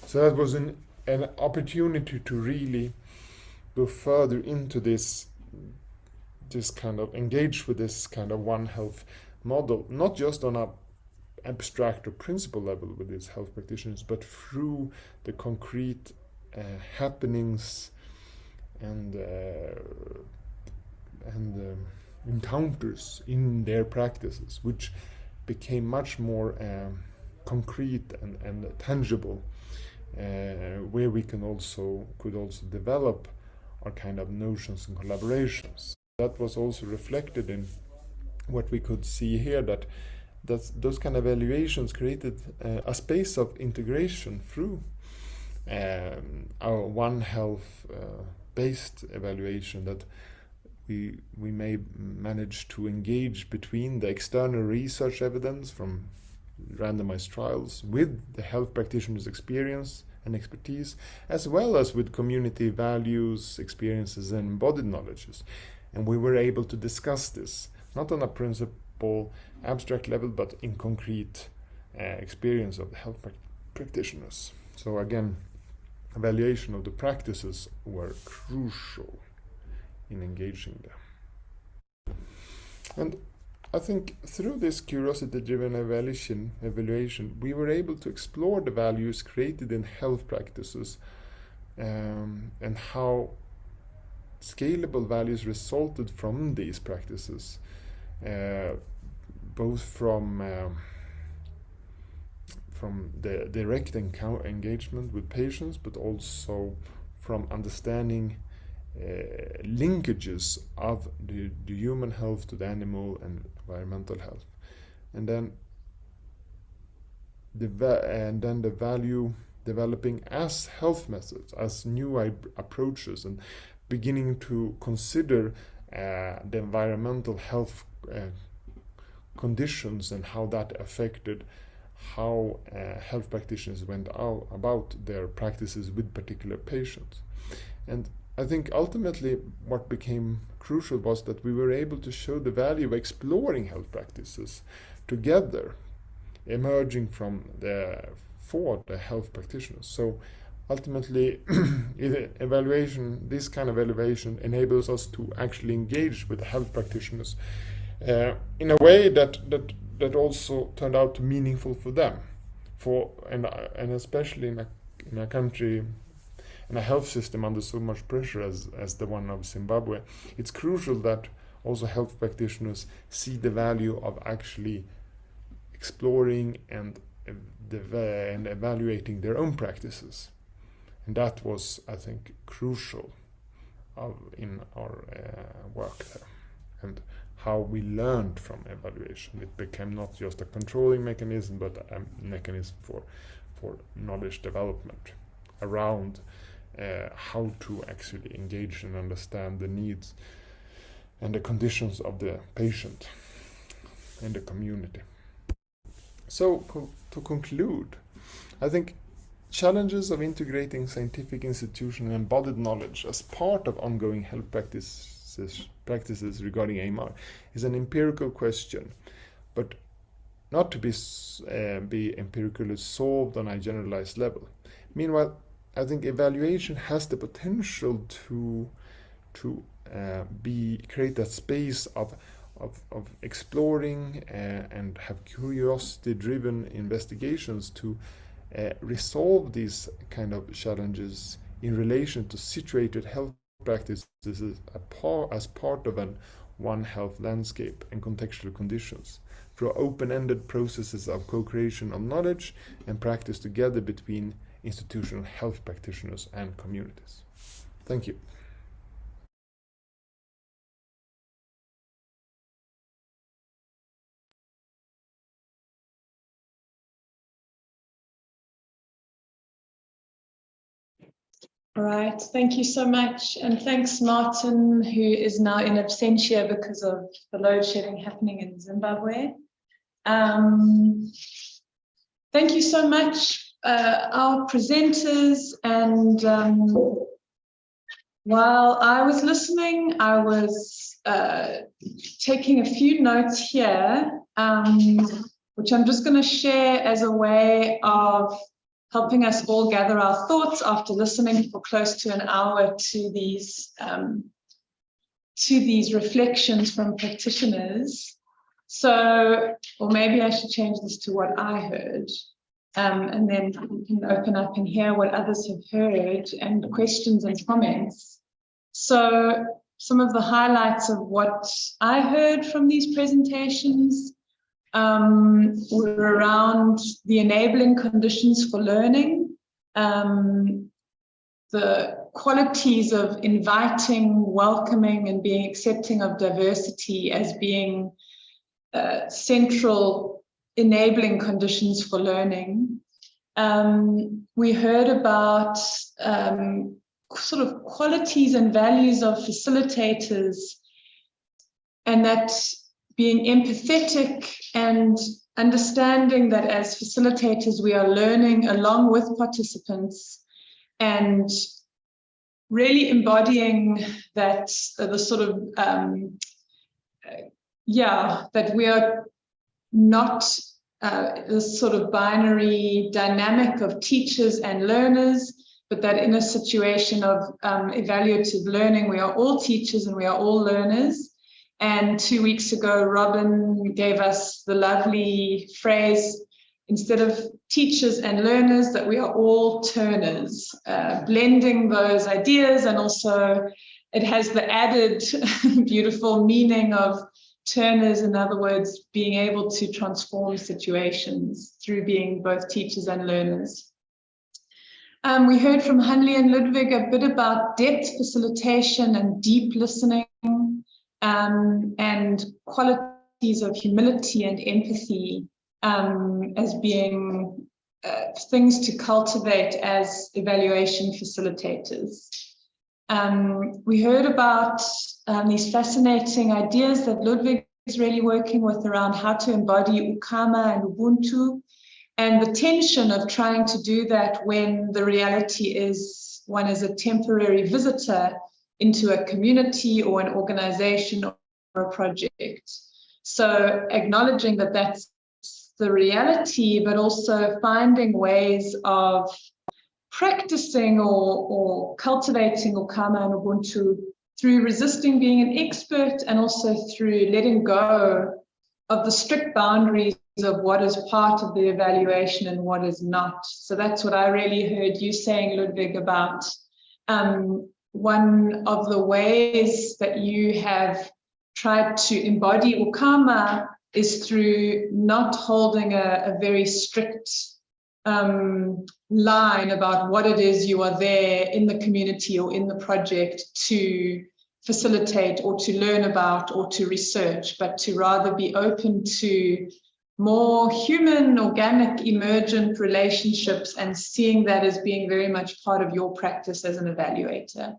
So that was an opportunity to really go further into this kind of engage with this kind of One Health model, not just on a abstract or principle level with these health practitioners, but through the concrete happenings and encounters in their practices, which became much more concrete and tangible, where we could also develop our kind of notions and collaborations. That was also reflected in what we could see here, that those kind of evaluations created a space of integration through our One Health based evaluation, that we may manage to engage between the external research evidence from randomized trials with the health practitioner's experience and expertise, as well as with community values, experiences, and embodied knowledges. And we were able to discuss this, not on a principle abstract level, but in concrete experience of the health practitioners. So again, evaluation of the practices were crucial in engaging them. And I think through this curiosity-driven evaluation, we were able to explore the values created in health practices and how scalable values resulted from these practices, both from the direct engagement with patients, but also from understanding linkages of the human health to the animal and environmental health, and then the value developing as health methods, as new approaches, and beginning to consider the environmental health conditions and how that affected how health practitioners went about their practices with particular patients. And I think ultimately what became crucial was that we were able to show the value of exploring health practices together, emerging from for the health practitioners. So ultimately, this kind of evaluation enables us to actually engage with the health practitioners in a way that also turned out meaningful for them, and especially in a country, in a health system under so much pressure as the one of Zimbabwe. It's crucial that also health practitioners see the value of actually exploring and evaluating their own practices, and that was, I think, crucial in our work there, and how we learned from evaluation. It became not just a controlling mechanism, but a mechanism for knowledge development around how to actually engage and understand the needs and the conditions of the patient and the community. So to conclude, I think challenges of integrating scientific institution and embodied knowledge as part of ongoing health practices regarding AMR is an empirical question, but not to be empirically solved on a generalized level. Meanwhile, I think evaluation has the potential to create that space of exploring and have curiosity-driven investigations to resolve these kind of challenges in relation to situated health practices as part of an One Health landscape and contextual conditions through open-ended processes of co-creation of knowledge and practice together between institutional health practitioners and communities. Thank you. All right, thank you so much. And thanks, Martin, who is now in absentia because of the load shedding happening in Zimbabwe. Thank you so much, our presenters. And while I was listening, I was taking a few notes here, which I'm just going to share as a way of helping us all gather our thoughts after listening for close to an hour to these reflections from practitioners. So, or maybe I should change this to what I heard, and then we can open up and hear what others have heard and questions and comments. So some of the highlights of what I heard from these presentations were around the enabling conditions for learning, the qualities of inviting, welcoming, and being accepting of diversity as being central enabling conditions for learning. We heard about sort of qualities and values of facilitators, and that being empathetic and understanding that as facilitators we are learning along with participants, and really embodying that the sort of that we are not this sort of binary dynamic of teachers and learners, but that in a situation of evaluative learning we are all teachers and we are all learners. And 2 weeks ago, Robin gave us the lovely phrase, instead of teachers and learners, that we are all turners, blending those ideas. And also it has the added beautiful meaning of turners, in other words, being able to transform situations through being both teachers and learners. We heard from Hanli and Ludwig a bit about depth facilitation and deep listening, and qualities of humility and empathy as being things to cultivate as evaluation facilitators. We heard about these fascinating ideas that Ludwig is really working with around how to embody Ukama and Ubuntu, and the tension of trying to do that when the reality is one is a temporary visitor into a community or an organization or a project. So acknowledging that that's the reality, but also finding ways of practicing or cultivating Ukama and Ubuntu through resisting being an expert, and also through letting go of the strict boundaries of what is part of the evaluation and what is not. So that's what I really heard you saying, Ludwig, about one of the ways that you have tried to embody Ukama is through not holding a very strict line about what it is you are there in the community or in the project to facilitate or to learn about or to research, but to rather be open to more human, organic, emergent relationships, and seeing that as being very much part of your practice as an evaluator.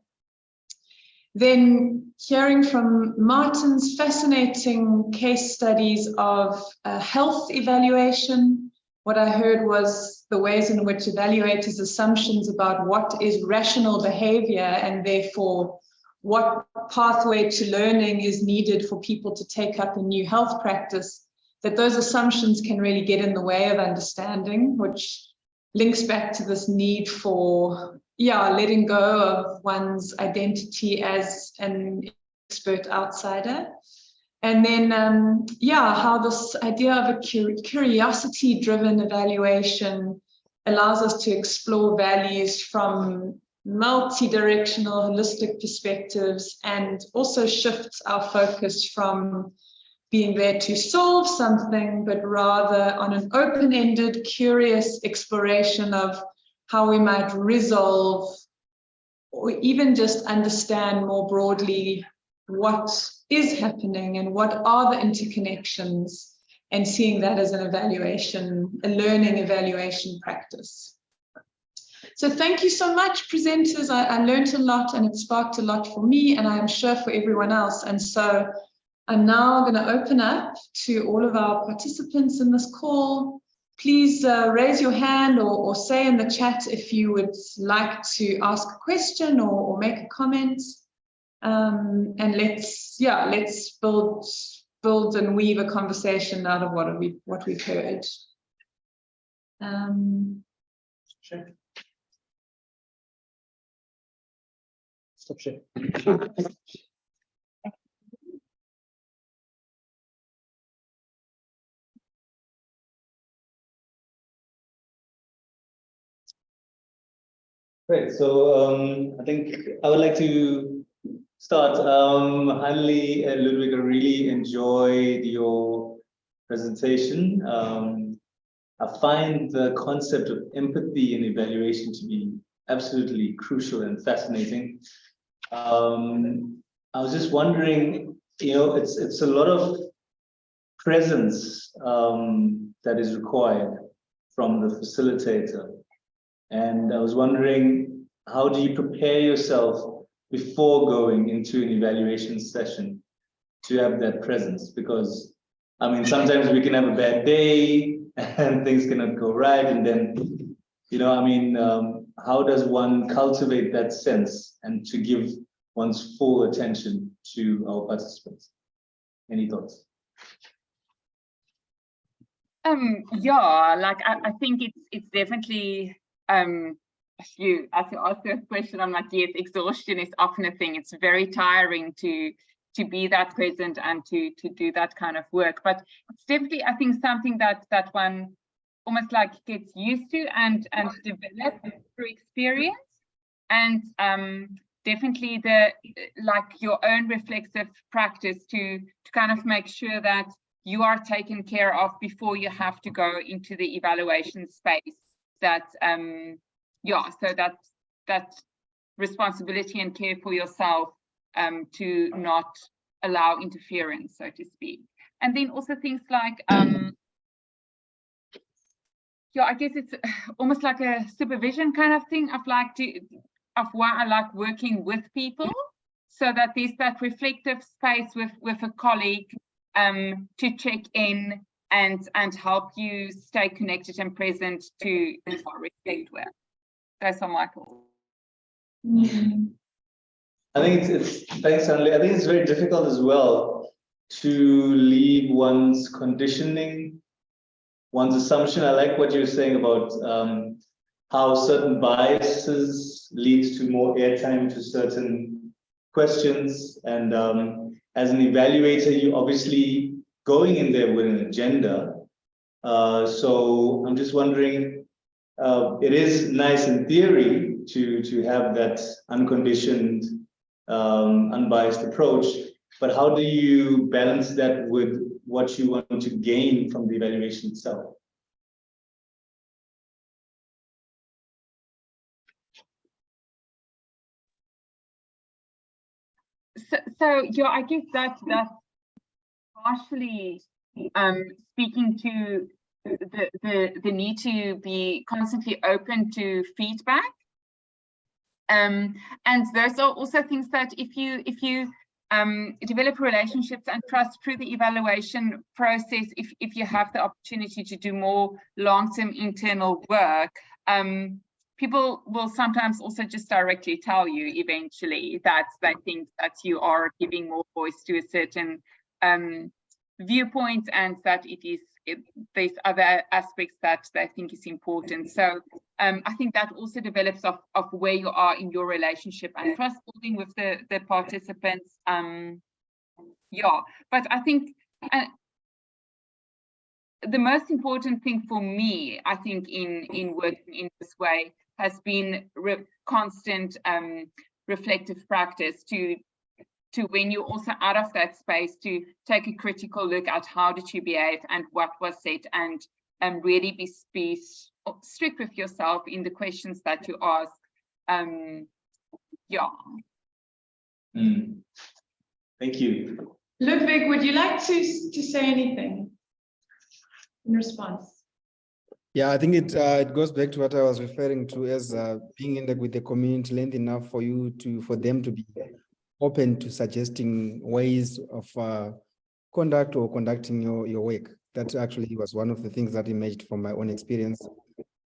Then hearing from Martin's fascinating case studies of health evaluation. What I heard was the ways in which evaluators' assumptions about what is rational behavior, and therefore what pathway to learning is needed for people to take up a new health practice, that those assumptions can really get in the way of understanding, which links back to this need for, letting go of one's identity as an expert outsider. And then, how this idea of a curiosity-driven evaluation allows us to explore values from multi-directional, holistic perspectives, and also shifts our focus from being there to solve something, but rather on an open-ended, curious exploration of how we might resolve or even just understand more broadly what is happening and what are the interconnections, and seeing that as an evaluation, a learning evaluation practice. So thank you so much, presenters. I learned a lot, and it sparked a lot for me, and I'm sure for everyone else. And so I'm now going to open up to all of our participants in this call. Please raise your hand or say in the chat if you would like to ask a question or make a comment. And let's build and weave a conversation out of what we've heard. Sure. Stop share. Great. So I think I would like to start. Hanli and Ludwig, I really enjoyed your presentation. I find the concept of empathy in evaluation to be absolutely crucial and fascinating. I was just wondering, it's a lot of presence that is required from the facilitator. And I was wondering, how do you prepare yourself before going into an evaluation session to have that presence? Because, I mean, sometimes we can have a bad day and things cannot go right. And then, how does one cultivate that sense and to give one's full attention to our participants? Any thoughts? I think it's definitely as you ask a question, I'm like, yes, exhaustion is often a thing. It's very tiring to be that present and to do that kind of work. But it's definitely, I think, something that one almost like gets used to and develop through experience. And definitely like your own reflexive practice to kind of make sure that you are taken care of before you have to go into the evaluation space. That so that responsibility and care for yourself to not allow interference, so to speak. And then also things like I guess it's almost like a supervision kind of thing of why I like working with people, so that there's that reflective space with a colleague to check in and help you stay connected and present to reflect with. Go on, Michael. I think thanks, Hanli. I think it's very difficult as well to leave one's conditioning, one's assumption. I like what you're saying about how certain biases leads to more airtime to certain questions. And as an evaluator, you're obviously going in there with an agenda. So I'm just wondering, it is nice in theory to have that unconditioned, unbiased approach, but how do you balance that with what you want to gain from the evaluation itself? So yeah, I guess that's partially speaking to the need to be constantly open to feedback. And those are also things that if you develop relationships and trust through the evaluation process, if you have the opportunity to do more long-term internal work, people will sometimes also just directly tell you eventually that they think that you are giving more voice to a certain viewpoint, and that there's other aspects that they think is important. So I think that also develops of where you are in your relationship and trust building with the participants. But I think the most important thing for me, I think, in working in this way has been constant reflective practice to when you're also out of that space to take a critical look at how did you behave and what was said, and really be strict with yourself in the questions that you ask. Thank you. Ludwig, would you like to say anything in response? Yeah, I think it goes back to what I was referring to as being with the community length enough for them to be open to suggesting ways of conduct or conducting your work. That actually was one of the things that emerged from my own experience,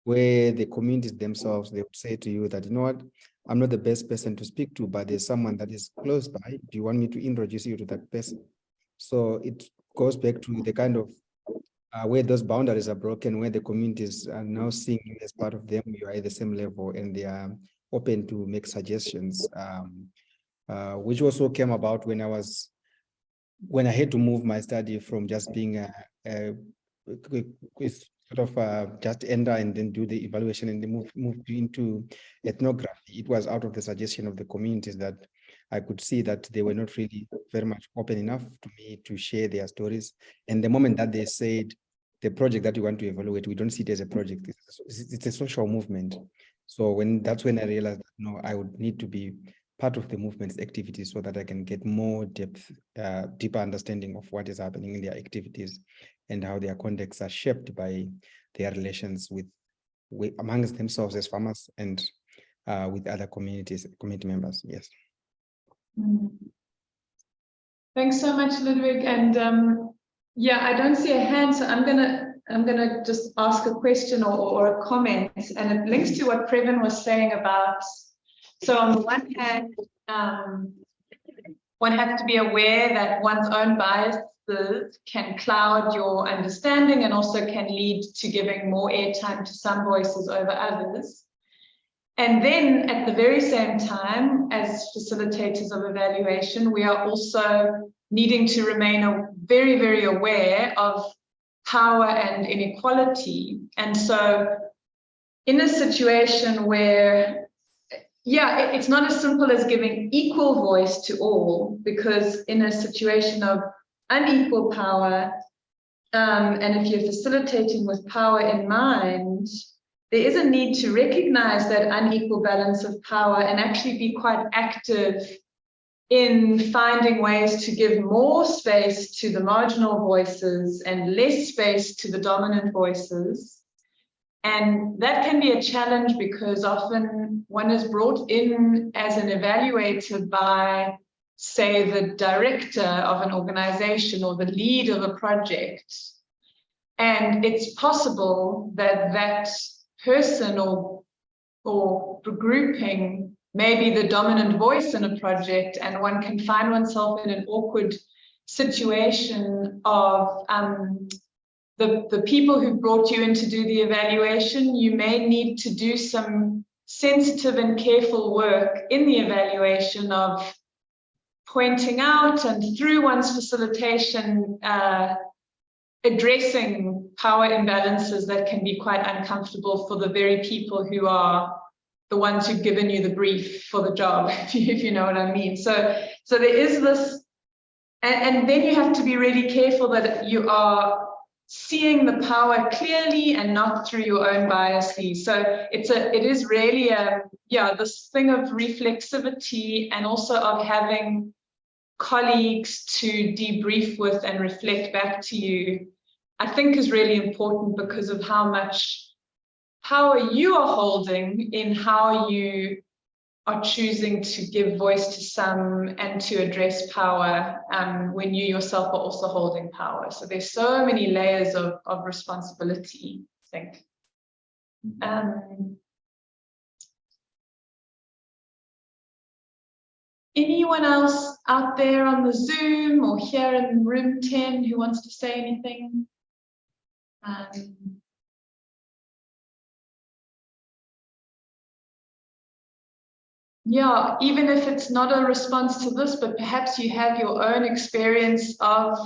where the communities themselves, they would say to you that, you know what, I'm not the best person to speak to, but there's someone that is close by. Do you want me to introduce you to that person? So it goes back to the kind of where those boundaries are broken, where the communities are now seeing you as part of them, you are at the same level, and they are open to make suggestions, which also came about when I had to move my study from just being just enter and then do the evaluation and then move into ethnography. It was out of the suggestion of the communities that I could see that they were not really very much open enough to me to share their stories. And the moment that they said, the project that you want to evaluate, we don't see it as a project, it's a social movement. So that's when I realized that, no, I would need to be part of the movement's activities so that I can get more deeper understanding of what is happening in their activities and how their contexts are shaped by their relations with amongst themselves as farmers and with other community members. Yes. Thanks so much, Ludwig. And yeah, I don't see a hand, so I'm gonna just ask a question or a comment, and it links to what Previn was saying about. So on the one hand, one has to be aware that one's own biases can cloud your understanding and also can lead to giving more airtime to some voices over others. And then at the very same time, as facilitators of evaluation, we are also needing to remain very, very aware of power and inequality. And so in a situation where yeah, it's not as simple as giving equal voice to all, because in a situation of unequal power, and if you're facilitating with power in mind, there is a need to recognize that unequal balance of power and actually be quite active in finding ways to give more space to the marginal voices and less space to the dominant voices. And that can be a challenge because often one is brought in as an evaluator by, say, the director of an organization or the lead of a project. And it's possible that that person or grouping may be the dominant voice in a project, and one can find oneself in an awkward situation of the people who brought you in to do the evaluation. You may need to do some sensitive and careful work in the evaluation of pointing out and through one's facilitation, addressing power imbalances that can be quite uncomfortable for the very people who are the ones who've given you the brief for the job, if you know what I mean. So there is this, and then you have to be really careful that you are seeing the power clearly and not through your own biases. So it is really this thing of reflexivity, and also of having colleagues to debrief with and reflect back to you, I think is really important, because of how much power you are holding in how you are choosing to give voice to some and to address power, when you yourself are also holding power. So there's so many layers of responsibility, I think. Anyone else out there on the Zoom or here in room 10 who wants to say anything? Yeah, even if it's not a response to this, but perhaps you have your own experience of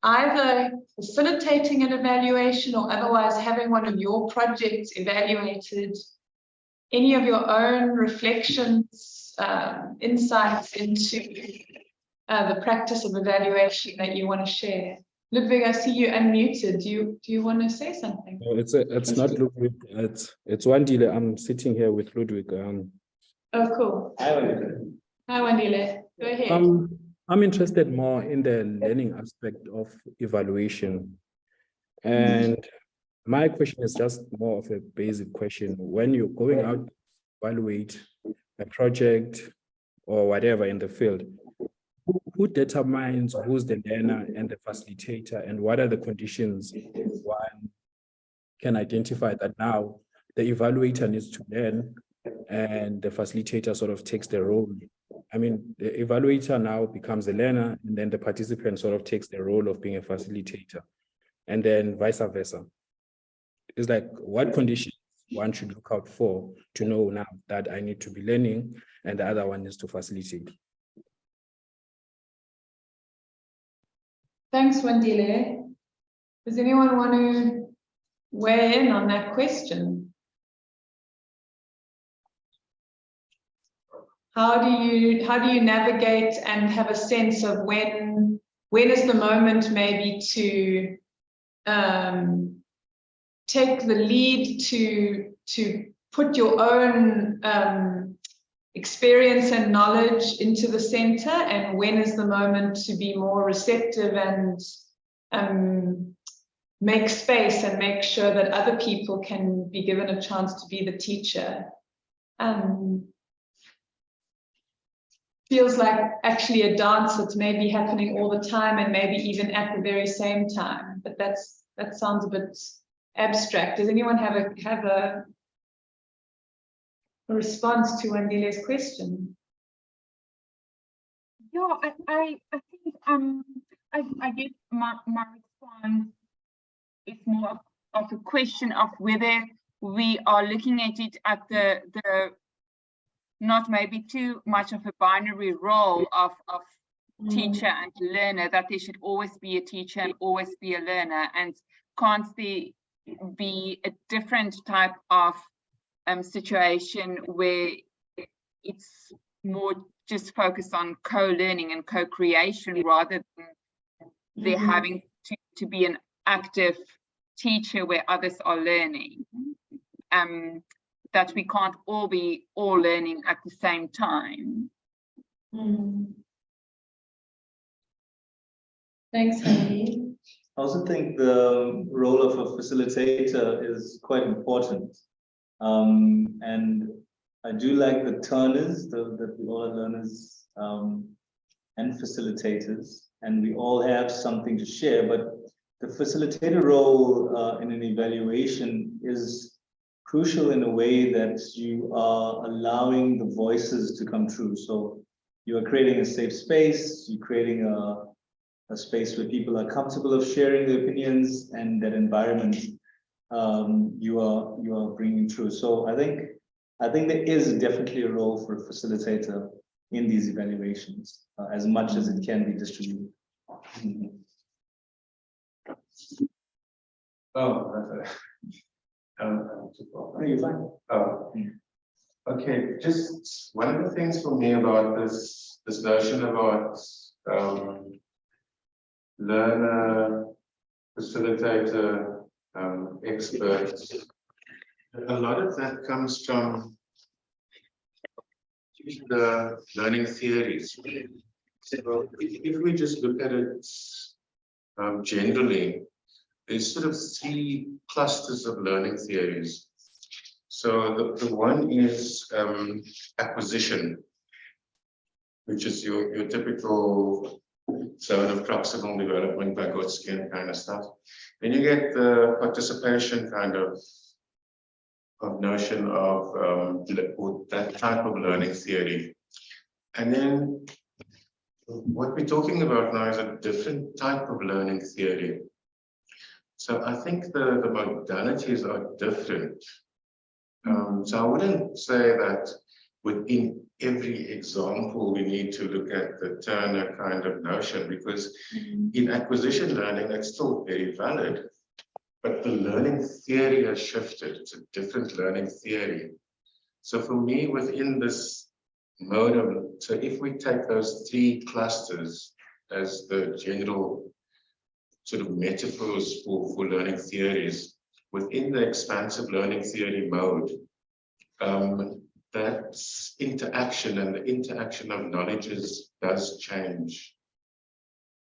either facilitating an evaluation or otherwise having one of your projects evaluated, any of your own reflections, insights into the practice of evaluation that you want to share. Ludwig, I see you unmuted. Do you want to say something? No, it's not Ludwig. It's Wandile. I'm sitting here with Ludwig. Oh, cool. Hi, Wandile. Go ahead. I'm interested more in the learning aspect of evaluation, and my question is just more of a basic question. When you're going out to evaluate a project or whatever in the field, who determines who's the learner and the facilitator, and what are the conditions one can identify that now the evaluator needs to learn and the facilitator sort of takes the role? I mean, the evaluator now becomes a learner, and then the participant sort of takes the role of being a facilitator, and then vice versa. It's like, what conditions one should look out for to know now that I need to be learning and the other one is to facilitate? Thanks, Wandile. Does anyone want to weigh in on that question? How do you navigate and have a sense of when is the moment maybe to take the lead to put your own experience and knowledge into the center, and when is the moment to be more receptive and make space and make sure that other people can be given a chance to be the teacher? Feels like actually a dance that's maybe happening all the time and maybe even at the very same time, but that sounds a bit abstract. Does anyone have a response to Wandile's question? Yeah, I think I guess my response is more of a question of whether we are looking at it at the not maybe too much of a binary role of teacher and learner, that there should always be a teacher and always be a learner, and can't there be a different type of situation where it's more just focused on co-learning and co-creation rather than there having to be an active teacher where others are learning. That we can't all be learning at the same time. Thanks, Hanli. I also think the role of a facilitator is quite important. And I do like the turners, that we all are learners and facilitators, and we all have something to share, but the facilitator role in an evaluation is crucial in a way that you are allowing the voices to come true. So you are creating a safe space, you're creating a space where people are comfortable of sharing their opinions, and that environment you are bringing true. So I think there is definitely a role for a facilitator in these evaluations, as much as it can be distributed. You're fine. Okay, just one of the things for me about this notion about learner, facilitator, experts, a lot of that comes from the learning theories. So if we just look at it generally, there's sort of three clusters of learning theories. So the one is acquisition, which is your typical zone of proximal development by Gotskian kind of stuff. Then you get the participation kind of notion of that type of learning theory. And then what we're talking about now is a different type of learning theory. So I think the modalities are different. So I wouldn't say that within every example we need to look at the Turner kind of notion, because in acquisition learning, it's still very valid, but the learning theory has shifted. It's a different learning theory. So for me, within this mode of, so if we take those three clusters as the general sort of metaphors for learning theories, within the expansive learning theory mode, that interaction and the interaction of knowledges does change.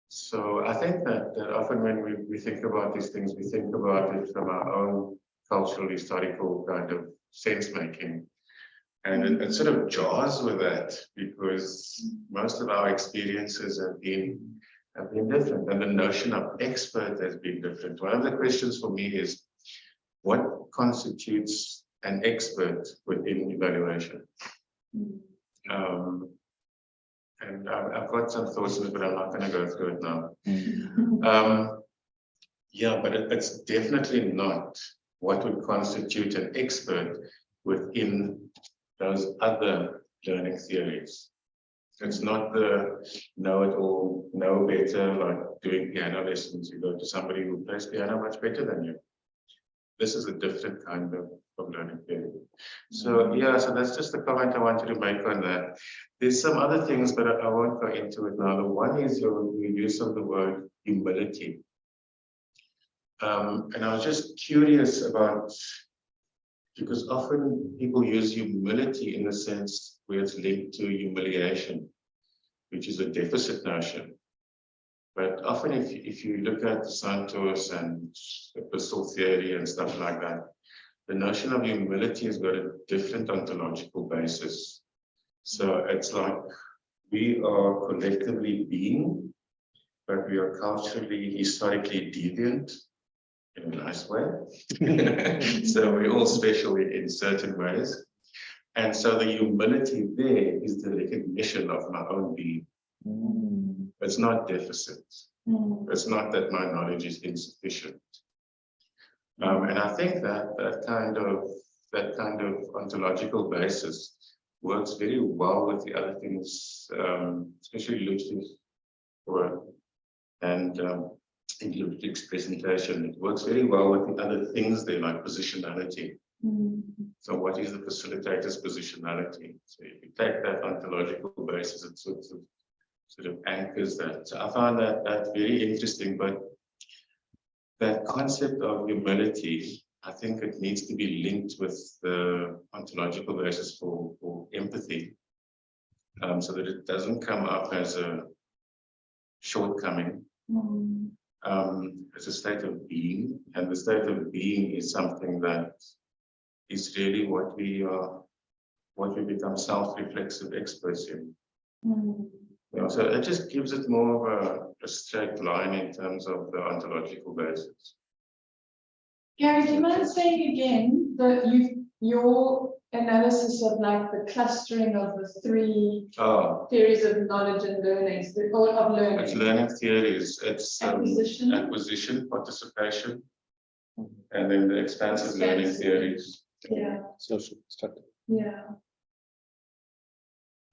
So I think that often when we think about these things, we think about it from our own cultural, historical kind of sense making. And it sort of jars with that, because most of our experiences have been different, and the notion of expert has been different. One of the questions for me is, what constitutes an expert within evaluation? And I've got some thoughts on it, but I'm not going to go through it now. Yeah, but it's definitely not what would constitute an expert within those other learning theories. It's not the know-it-all, know better, like doing piano lessons. You go to somebody who plays piano much better than you. This is a different kind of learning theory. So yeah, so that's just the comment I wanted to make on that. There's some other things, but I won't go into it now. The one is your use of the word humility. And I was just curious about, because often people use humility in the sense where it's linked to humiliation, which is a deficit notion. But often if you look at Santos and epistle theory and stuff like that, the notion of humility has got a different ontological basis. So it's like we are collectively being, but we are culturally, historically deviant in a nice way. So we're all special in certain ways. And so the humility there is the recognition of my own being. It's not deficit. It's not that my knowledge is insufficient. And I think that kind of ontological basis works very well with the other things, especially Ludwig's work and in Ludwig's presentation. It works very well with the other things there, like positionality. So what is the facilitator's positionality? So if you take that ontological basis, it sort of anchors that. So I found that very interesting, but that concept of humility, I think it needs to be linked with the ontological basis for empathy, so that it doesn't come up as a shortcoming. It's a state of being, and the state of being is something that is really what we become self-reflexive experts in. You know, so it just gives it more of a straight line in terms of the ontological basis. Gary, do you mind saying again that your analysis of like the clustering of the three theories of knowledge and learning, or of learning? It's learning theories. It's acquisition, participation, and then the expansive learning theories. Yeah. Social structure. Yeah.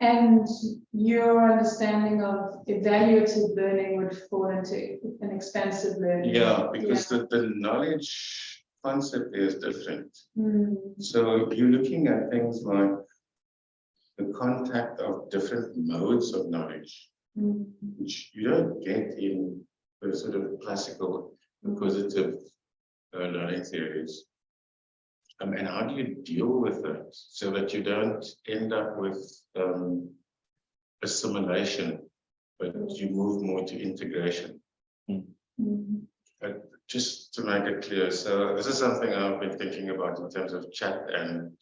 And your understanding of evaluative learning would fall into an expansive learning. Yeah, because the knowledge concept is different. So you're looking at things like the contact of different modes of knowledge, which you don't get in the sort of classical acquisitive learning theories. And how do you deal with that so that you don't end up with assimilation, but you move more to integration? Just to make it clear, so this is something I've been thinking about in terms of chat and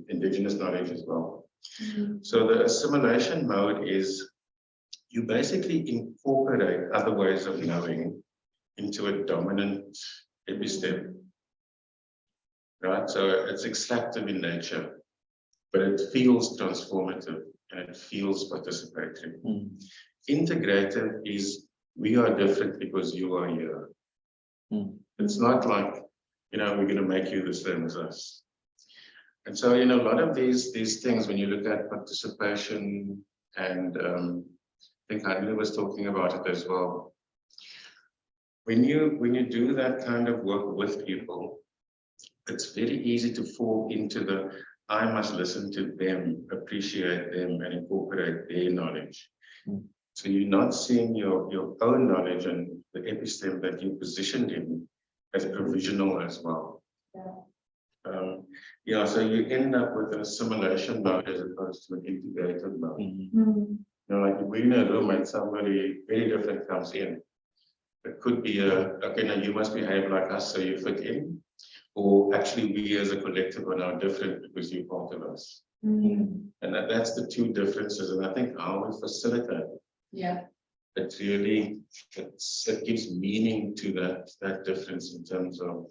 indigenous knowledge as well. So the assimilation mode is you basically incorporate other ways of knowing into a dominant episteme. Right, so it's extractive in nature, but it feels transformative and it feels participatory. Integrative is we are different because you are here. It's not like, you know, we're going to make you the same as us. And so, you know, a lot of these things, when you look at participation, and I think Hanli was talking about it as well. When you do that kind of work with people, it's very easy to fall into the I must listen to them, appreciate them, and incorporate their knowledge. So you're not seeing your own knowledge and the episteme that you positioned in as provisional as well. Yeah, so you end up with an assimilation mode as opposed to an integrated mode. You know, like if we're in a room and somebody very different comes in, it could be okay, now you must behave like us so you fit in. Or actually we as a collective are now different because you're part of us. And that's the two differences. And I think how we facilitate it really, it gives meaning to that difference in terms of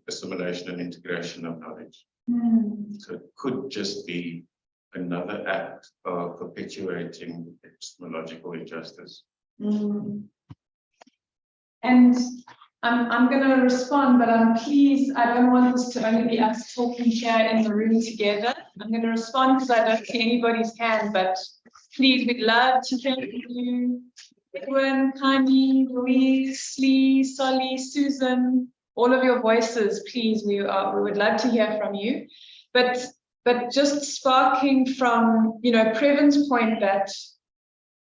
assimilation and integration of knowledge. So it could just be another act of perpetuating epistemological injustice. And I'm going to respond, but I'm pleased. I don't want this to only be us talking here in the room together. I'm going to respond because I don't see anybody's hand, but please, we'd love to hear from you. Edwin, Hanli, Louise, Lee, Solly, Susan, all of your voices, please. We would love to hear from you. But just sparking from, you know, Previn's point that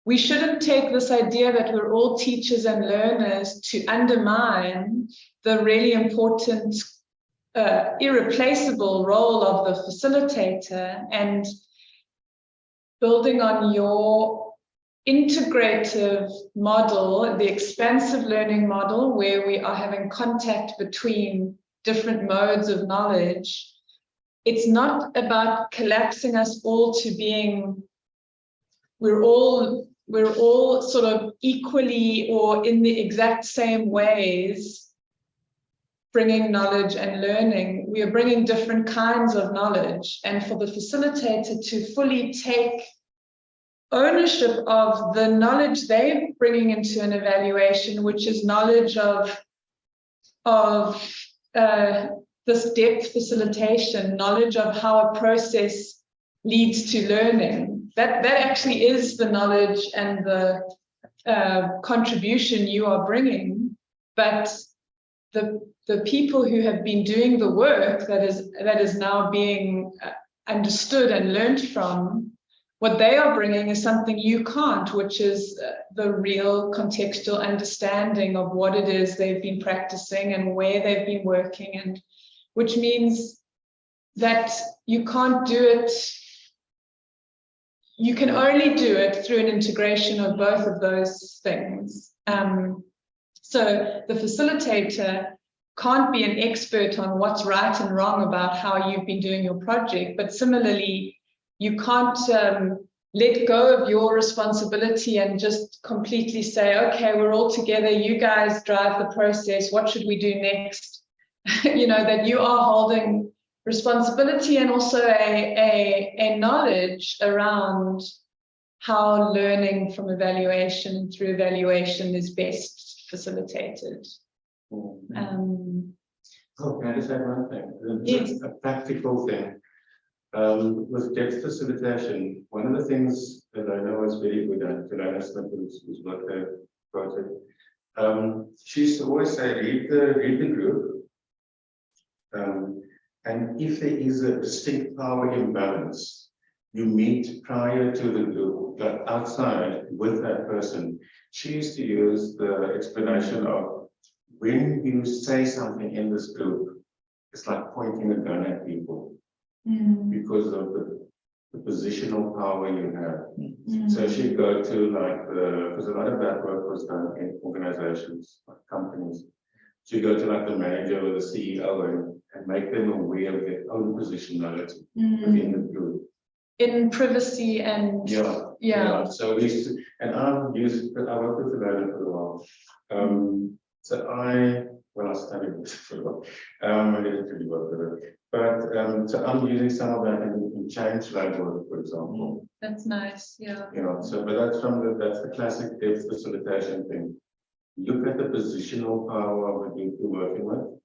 we shouldn't take this idea that we're all teachers and learners to undermine the really important, irreplaceable role of the facilitator, and building on your integrative model, the expansive learning model, where we are having contact between different modes of knowledge. It's not about collapsing us all to being, we're all sort of equally or in the exact same ways bringing knowledge and learning. We are bringing different kinds of knowledge, and for the facilitator to fully take ownership of the knowledge they're bringing into an evaluation, which is knowledge of this depth facilitation, knowledge of how a process leads to learning. That actually is the knowledge and the contribution you are bringing, but the the people who have been doing the work that is now being understood and learned from, what they are bringing is something you can't, which is the real contextual understanding of what it is they've been practicing and where they've been working, and which means that you can't do it. You can only do it through an integration of both of those things. So the facilitator can't be an expert on what's right and wrong about how you've been doing your project, but similarly, you can't let go of your responsibility and just completely say, okay, we're all together, you guys drive the process, what should we do next? You know, that you are holding responsibility and also a knowledge around how learning from evaluation and through evaluation is best facilitated. Oh, can I just add one thing? Yes. A practical thing. With depth facilitation, one of the things that I know is very good at, Delana Smith, who's worked there, project, she used to always say, read the group, and if there is a distinct power imbalance, you meet prior to the group, like outside with that person. She used to use the explanation of, when you say something in this group, it's like pointing a gun at people because of the positional power you have. So she'd go to like because a lot of that work was done in organizations, like companies. She'd go to like the manager or the CEO and make them aware of their own positionality within the group. In privacy and yeah. So we used to, and I worked with the learner for a while. So I studied this for a while. I didn't really work with it. But so I'm using some of that in change lab work, for example. That's nice, yeah. You know, so but that's the classic depth facilitation thing. Look at the positional power of the group you're working with.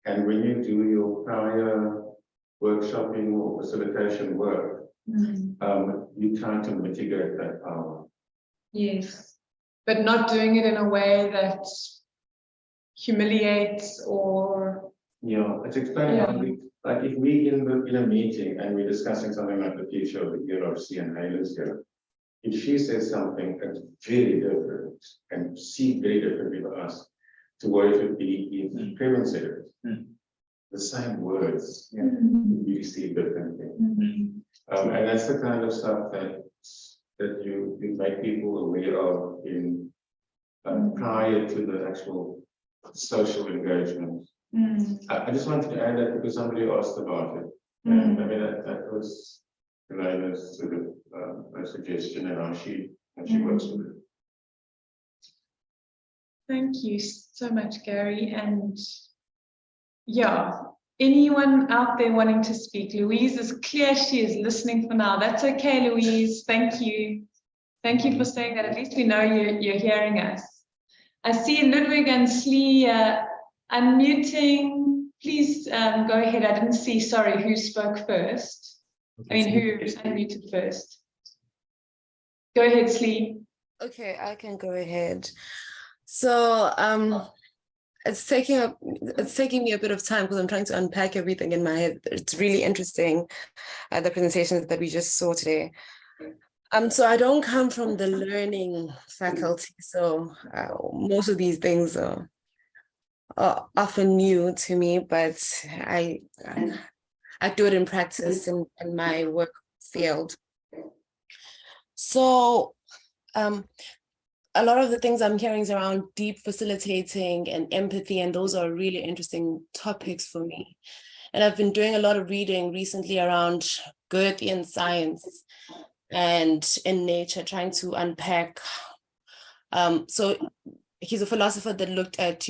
And when you do your prior workshopping or facilitation work, you try to mitigate that power. Yes, but not doing it in a way that humiliates or it's explaining how like if we in a meeting and we're discussing something like the future of the ERC and Hanli's here, if she says something that's very different and see very differently to us to what it would be if Kevin said it, the same words we receive differently. And that's the kind of stuff that you make people aware of in prior to the actual social engagement. I just wanted to add that because somebody asked about it, and I mean that was Elena's sort of a suggestion and how she works with it. Thank you so much, Gary. And yeah, anyone out there wanting to speak? Louise is clear she is listening for now. That's okay, Louise. Thank you. Thank you for saying that. At least we know you're hearing us. I see Ludwig and Slee unmuting. Please go ahead. I didn't see, sorry, who spoke first. I mean, who unmuted first. Go ahead, Slee. Okay, I can go ahead. So it's taking me a bit of time because I'm trying to unpack everything in my head. It's really interesting, the presentations that we just saw today. So I don't come from the learning faculty, so most of these things are often new to me, but I do it in practice in my work field. So a lot of the things I'm hearing is around deep facilitating and empathy, and those are really interesting topics for me. And I've been doing a lot of reading recently around Goethean science and in nature, trying to unpack. So he's a philosopher that looked at,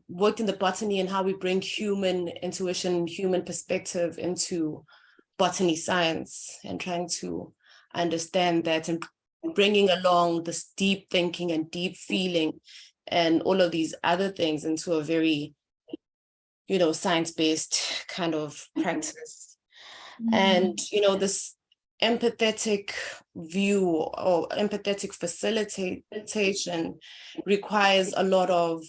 worked in the botany and how we bring human intuition, human perspective into botany science, and trying to understand that and bringing along this deep thinking and deep feeling and all of these other things into a very, science-based kind of practice. And, this empathetic view or empathetic facilitation requires a lot of,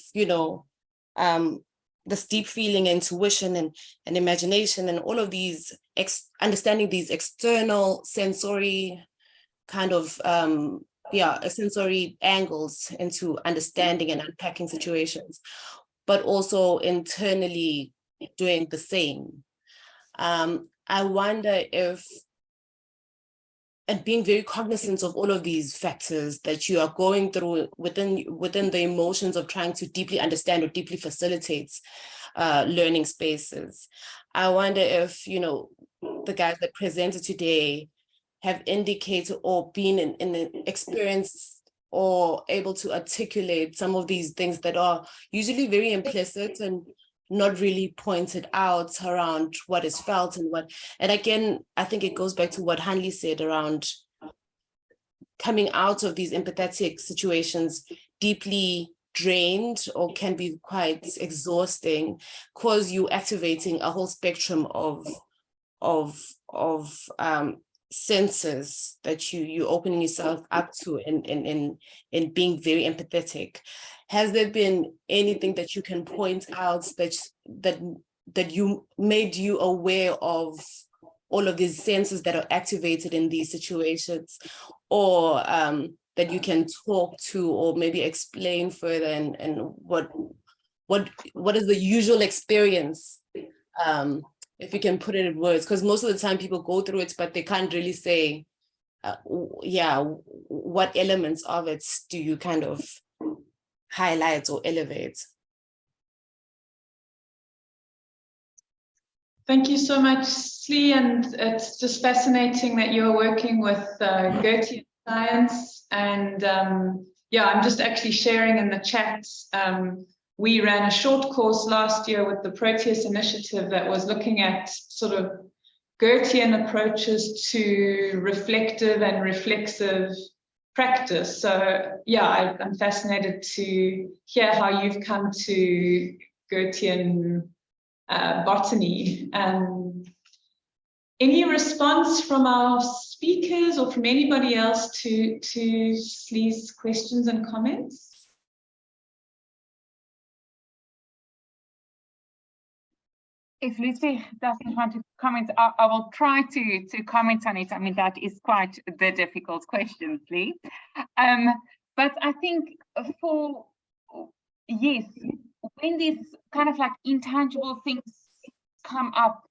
this deep feeling, intuition, and imagination, and all of these understanding these external sensory kind of sensory angles into understanding and unpacking situations, but also internally doing the same. I wonder if, and being very cognizant of all of these factors that you are going through within the emotions of trying to deeply understand or deeply facilitate learning spaces. I wonder if, you know, the guys that presented today have indicated or been in an experience or able to articulate some of these things that are usually very implicit and not really pointed out around what is felt and again, I think it goes back to what Hanli said around coming out of these empathetic situations deeply drained or can be quite exhausting, cause you activating a whole spectrum of senses that you opening yourself up to in being very empathetic. Has there been anything that you can point out that you made you aware of all of these senses that are activated in these situations, or that you can talk to or maybe explain further, and what is the usual experience, if you can put it in words, because most of the time people go through it, but they can't really say, what elements of it do you kind of highlight or elevate? Thank you so much, Slee, and it's just fascinating that you're working with Goethean science, and I'm just actually sharing in the chat. We ran a short course last year with the Proteus Initiative that was looking at sort of Goethean approaches to reflective and reflexive practice. So yeah, I'm fascinated to hear how you've come to Goethean botany. Any response from our speakers or from anybody else to Slee's questions and comments? If Ludwig doesn't want to comment, I will try to comment on it. I mean, that is quite the difficult question, Lee. But I think yes, when these kind of like intangible things come up,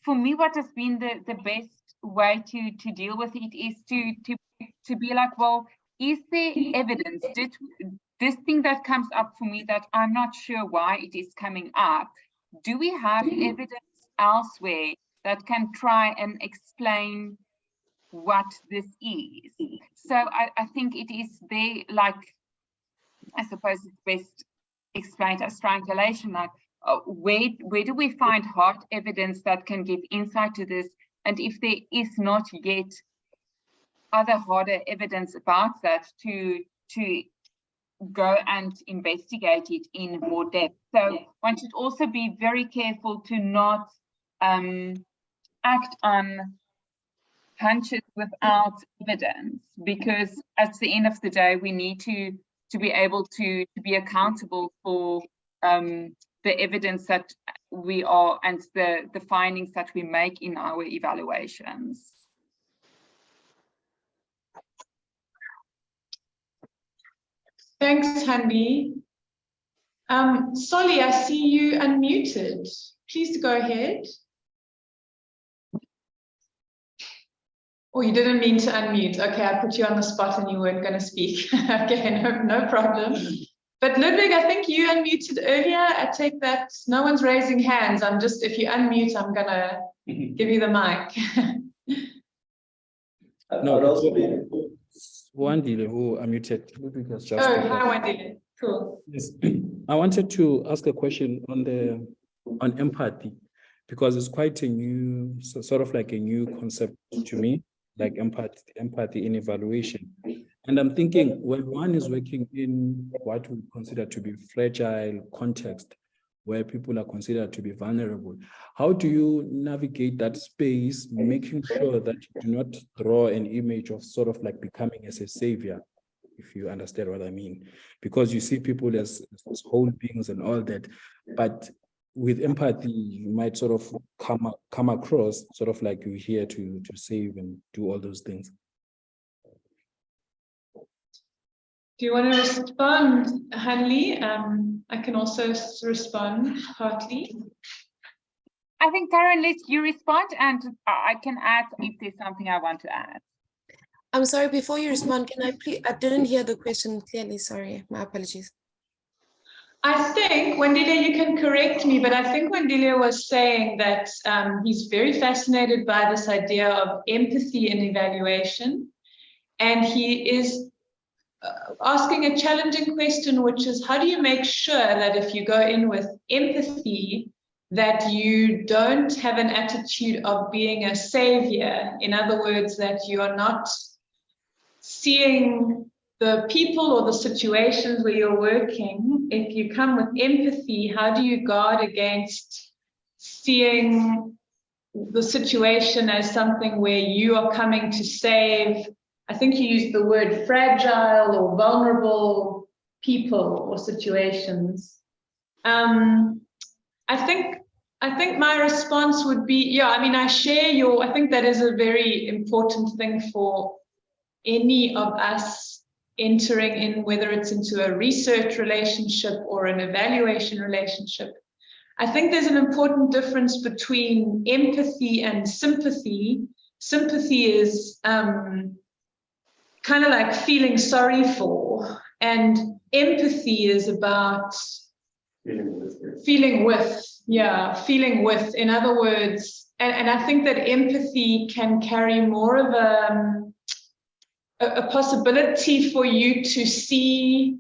for me, what has been the best way to deal with it is to be like, well, is there evidence? Did this thing that comes up for me that I'm not sure why it is coming up, do we have evidence elsewhere that can try and explain what this is? So I think it is there, like, I suppose it's best explained as triangulation, like where do we find hard evidence that can give insight to this? And if there is not yet other harder evidence about that, to go and investigate it in more depth. So one should also be very careful to not act on hunches without evidence, because at the end of the day, we need to be able to be accountable for the evidence that we are and the findings that we make in our evaluations. Thanks, Hanli. Solly, I see you unmuted. Please go ahead. Oh, you didn't mean to unmute. Okay, I put you on the spot and you weren't going to speak. Okay, no problem. But Ludwig, I think you unmuted earlier. I take that no one's raising hands. I'm just, if you unmute, I'm going to give you the mic. No, Wandile who unmuted. Ludwig has just. Oh, hi, Wandile. Cool. Yes, I wanted to ask a question on empathy, because it's quite a new, sort of like a new concept to me, like empathy in evaluation. And I'm thinking, when one is working in what we consider to be fragile context, where people are considered to be vulnerable, how do you navigate that space, making sure that you do not draw an image of sort of like becoming as a savior, if you understand what I mean, because you see people as whole beings and all that, but with empathy, you might sort of come across sort of like you're here to save and do all those things. Do you want to respond, Hanli? I can also respond partly. I think, Karen, let you respond, and I can add if there's something I want to add. I'm sorry, before you respond, can I please, I didn't hear the question clearly, sorry, my apologies. I think, Wendelia, you can correct me, but I think Wendelia was saying that he's very fascinated by this idea of empathy in evaluation. And he is asking a challenging question, which is, how do you make sure that if you go in with empathy, that you don't have an attitude of being a savior? In other words, that you are not seeing the people or the situations where you're working. If you come with empathy, how do you guard against seeing the situation as something where you are coming to save? I think you used the word fragile or vulnerable people or situations. I think my response would be, yeah, I mean, I think that is a very important thing for any of us entering in, whether it's into a research relationship or an evaluation relationship. I think there's an important difference between empathy and sympathy. Sympathy is kind of like feeling sorry for, and empathy is about feeling with. In other words, and I think that empathy can carry more of a possibility for you to see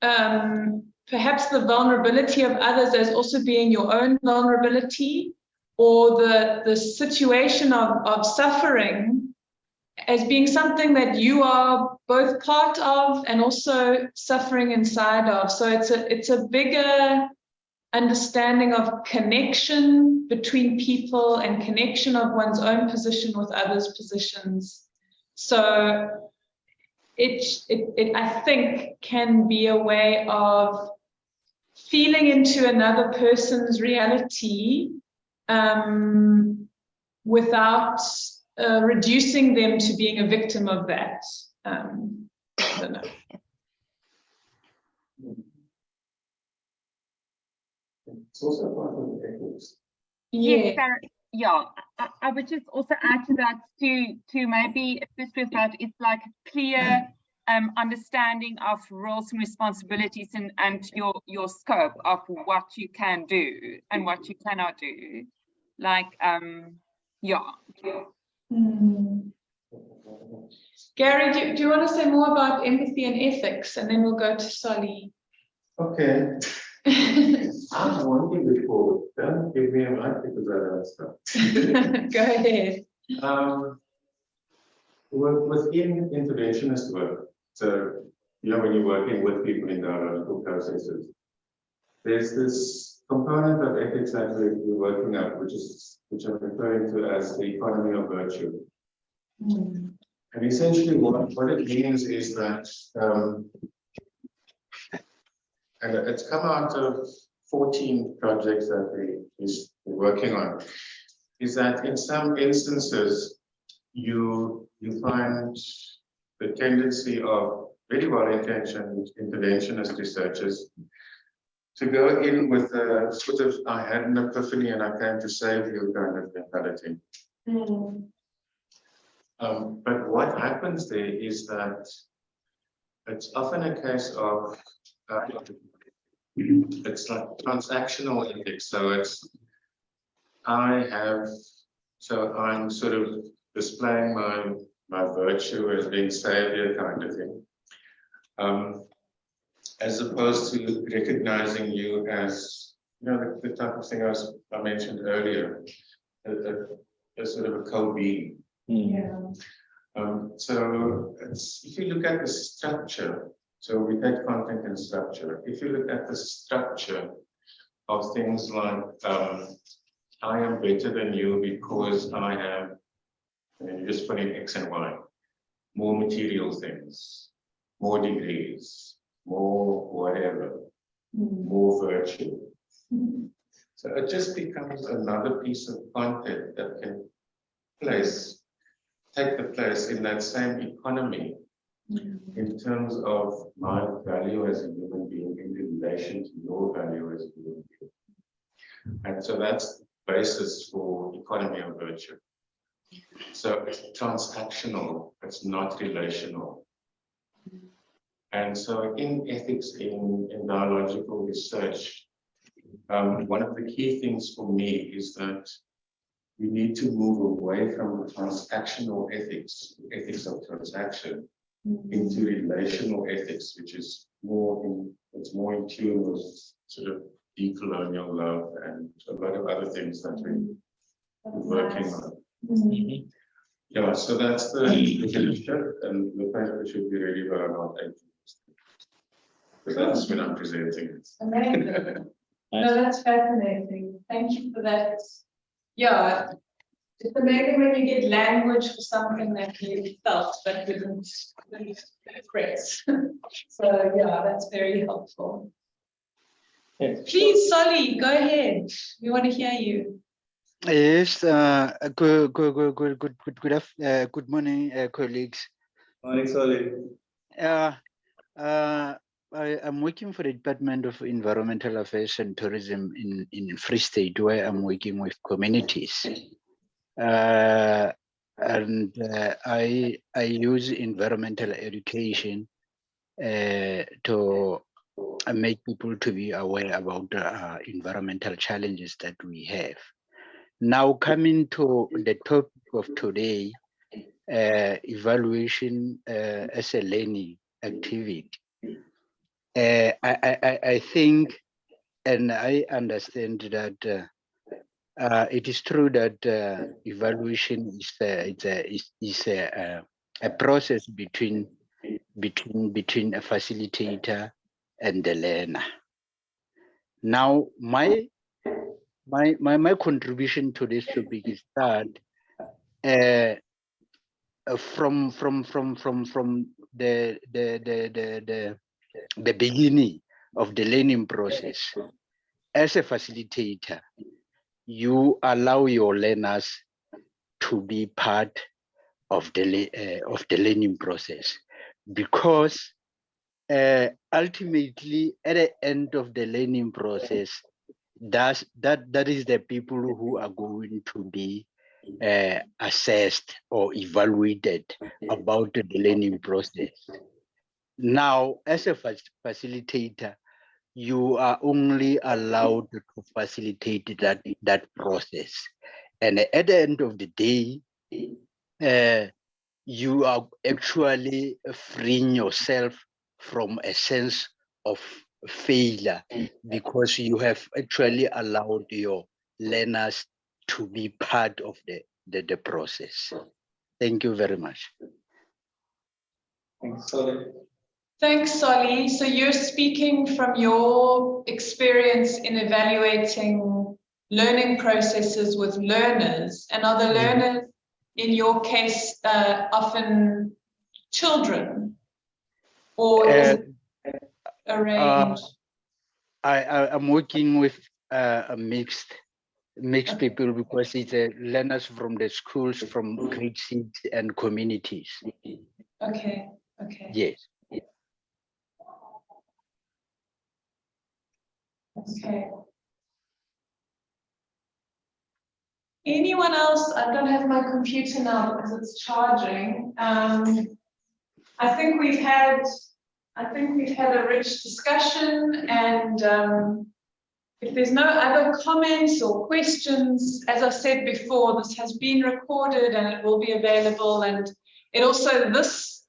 perhaps the vulnerability of others as also being your own vulnerability, or the situation of suffering as being something that you are both part of and also suffering inside of. So it's a bigger understanding of connection between people and connection of one's own position with others' positions. So it I think can be a way of feeling into another person's reality without reducing them to being a victim of that. I don't know. It's also part of the ethics. Yes, Sarah, yeah, I would just also add to that to maybe assist with that. It's like a clear understanding of roles and responsibilities and your scope of what you can do and what you cannot do. Like, yeah. Gary, do you want to say more about empathy and ethics, and then we'll go to Sally? Okay. I'm wanting before. Don't give me a mic because I don't stop. Go ahead. Within interventionist work, so when you're working with people in dialogical processes, there's this component of ethics that we're working up, which I'm referring to as the economy of virtue. And essentially what it means is that, and it's come out of 14 projects that we're working on, is that in some instances, you find the tendency of very well-intentioned interventionist researchers to go in with a sort of, I had an epiphany and I came to save you kind of mentality. But what happens there is that it's often a case of, it's like transactional ethics. So I'm sort of displaying my virtue as being savior kind of thing. As opposed to recognizing you as, the type of thing I mentioned earlier, a sort of a co-being. So if you look at the structure, so we take content and structure. If you look at the structure of things like, I am better than you because I have, and you just put in X and Y, more material things, more degrees, more whatever, more virtue. So it just becomes another piece of content that can take the place in that same economy in terms of my value as a human being in relation to your value as a human being. And so that's the basis for economy of virtue. So it's transactional, it's not relational. And so in ethics, in dialogical research, one of the key things for me is that we need to move away from the transactional ethics, ethics of transaction, into relational ethics, which is more in tune with sort of decolonial love and a lot of other things that we're working on. Yeah, so that's the shift, and the paper should be ready by about 8. Because that's when I'm presenting it. Amazing. No, that's fascinating. Thank you for that. Yeah, it's amazing when you get language for something that you felt but didn't express. So yeah, that's very helpful. Please, Solly, go ahead. We want to hear you. Yes, good morning, colleagues. Morning, Solly. I am working for the Department of Environmental Affairs and Tourism in Free State, where I'm working with communities. I use environmental education to make people to be aware about the environmental challenges that we have. Now coming to the topic of today, evaluation as a learning activity. I think and I understand that it is true that evaluation is a process between a facilitator and the learner. Now, my contribution to this topic is that from the beginning of the learning process, as a facilitator, you allow your learners to be part of the learning process, because ultimately at the end of the learning process, that is the people who are going to be assessed or evaluated about the learning process. Now, as a facilitator, you are only allowed to facilitate that process. And at the end of the day, you are actually freeing yourself from a sense of failure, because you have actually allowed your learners to be part of the process. Thank you very much. Thanks, Solly. Thanks, Solly. So you're speaking from your experience in evaluating learning processes with learners, and are the learners, in your case, often children, or is it a I'm working with mixed people, because it's learners from the schools, from grade 6 and communities. Okay. Yes. Okay. Anyone else? I don't have my computer now because it's charging. I think we've had a rich discussion, and if there's no other comments or questions, as I said before, this has been recorded and it will be available, and it also, this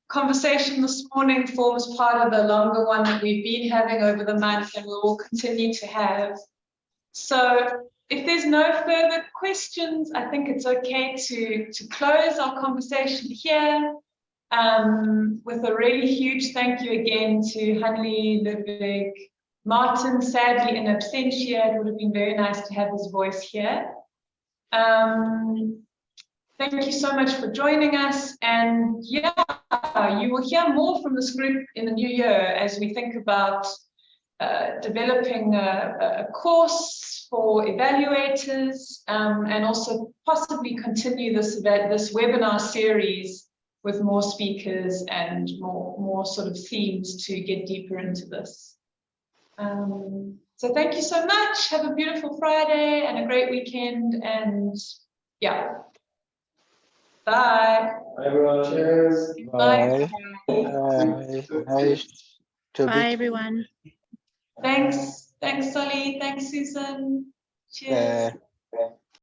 conversation this morning forms part of the longer one that we've been having over the month and we will continue to have. So if there's no further questions, I think it's okay to close our conversation here. With a really huge thank you again to Hanli, Ludwig, Martin, sadly in absentia. It would have been very nice to have his voice here. Thank you so much for joining us. And yeah, you will hear more from this group in the new year as we think about developing a course for evaluators, and also possibly continue this webinar series with more speakers and more sort of themes to get deeper into this. So thank you so much. Have a beautiful Friday and a great weekend. And yeah. Bye. Bye, everyone. Cheers. Bye. Nice to Bye, meet everyone. Thanks. Thanks, Solly. Thanks, Susan. Cheers. you.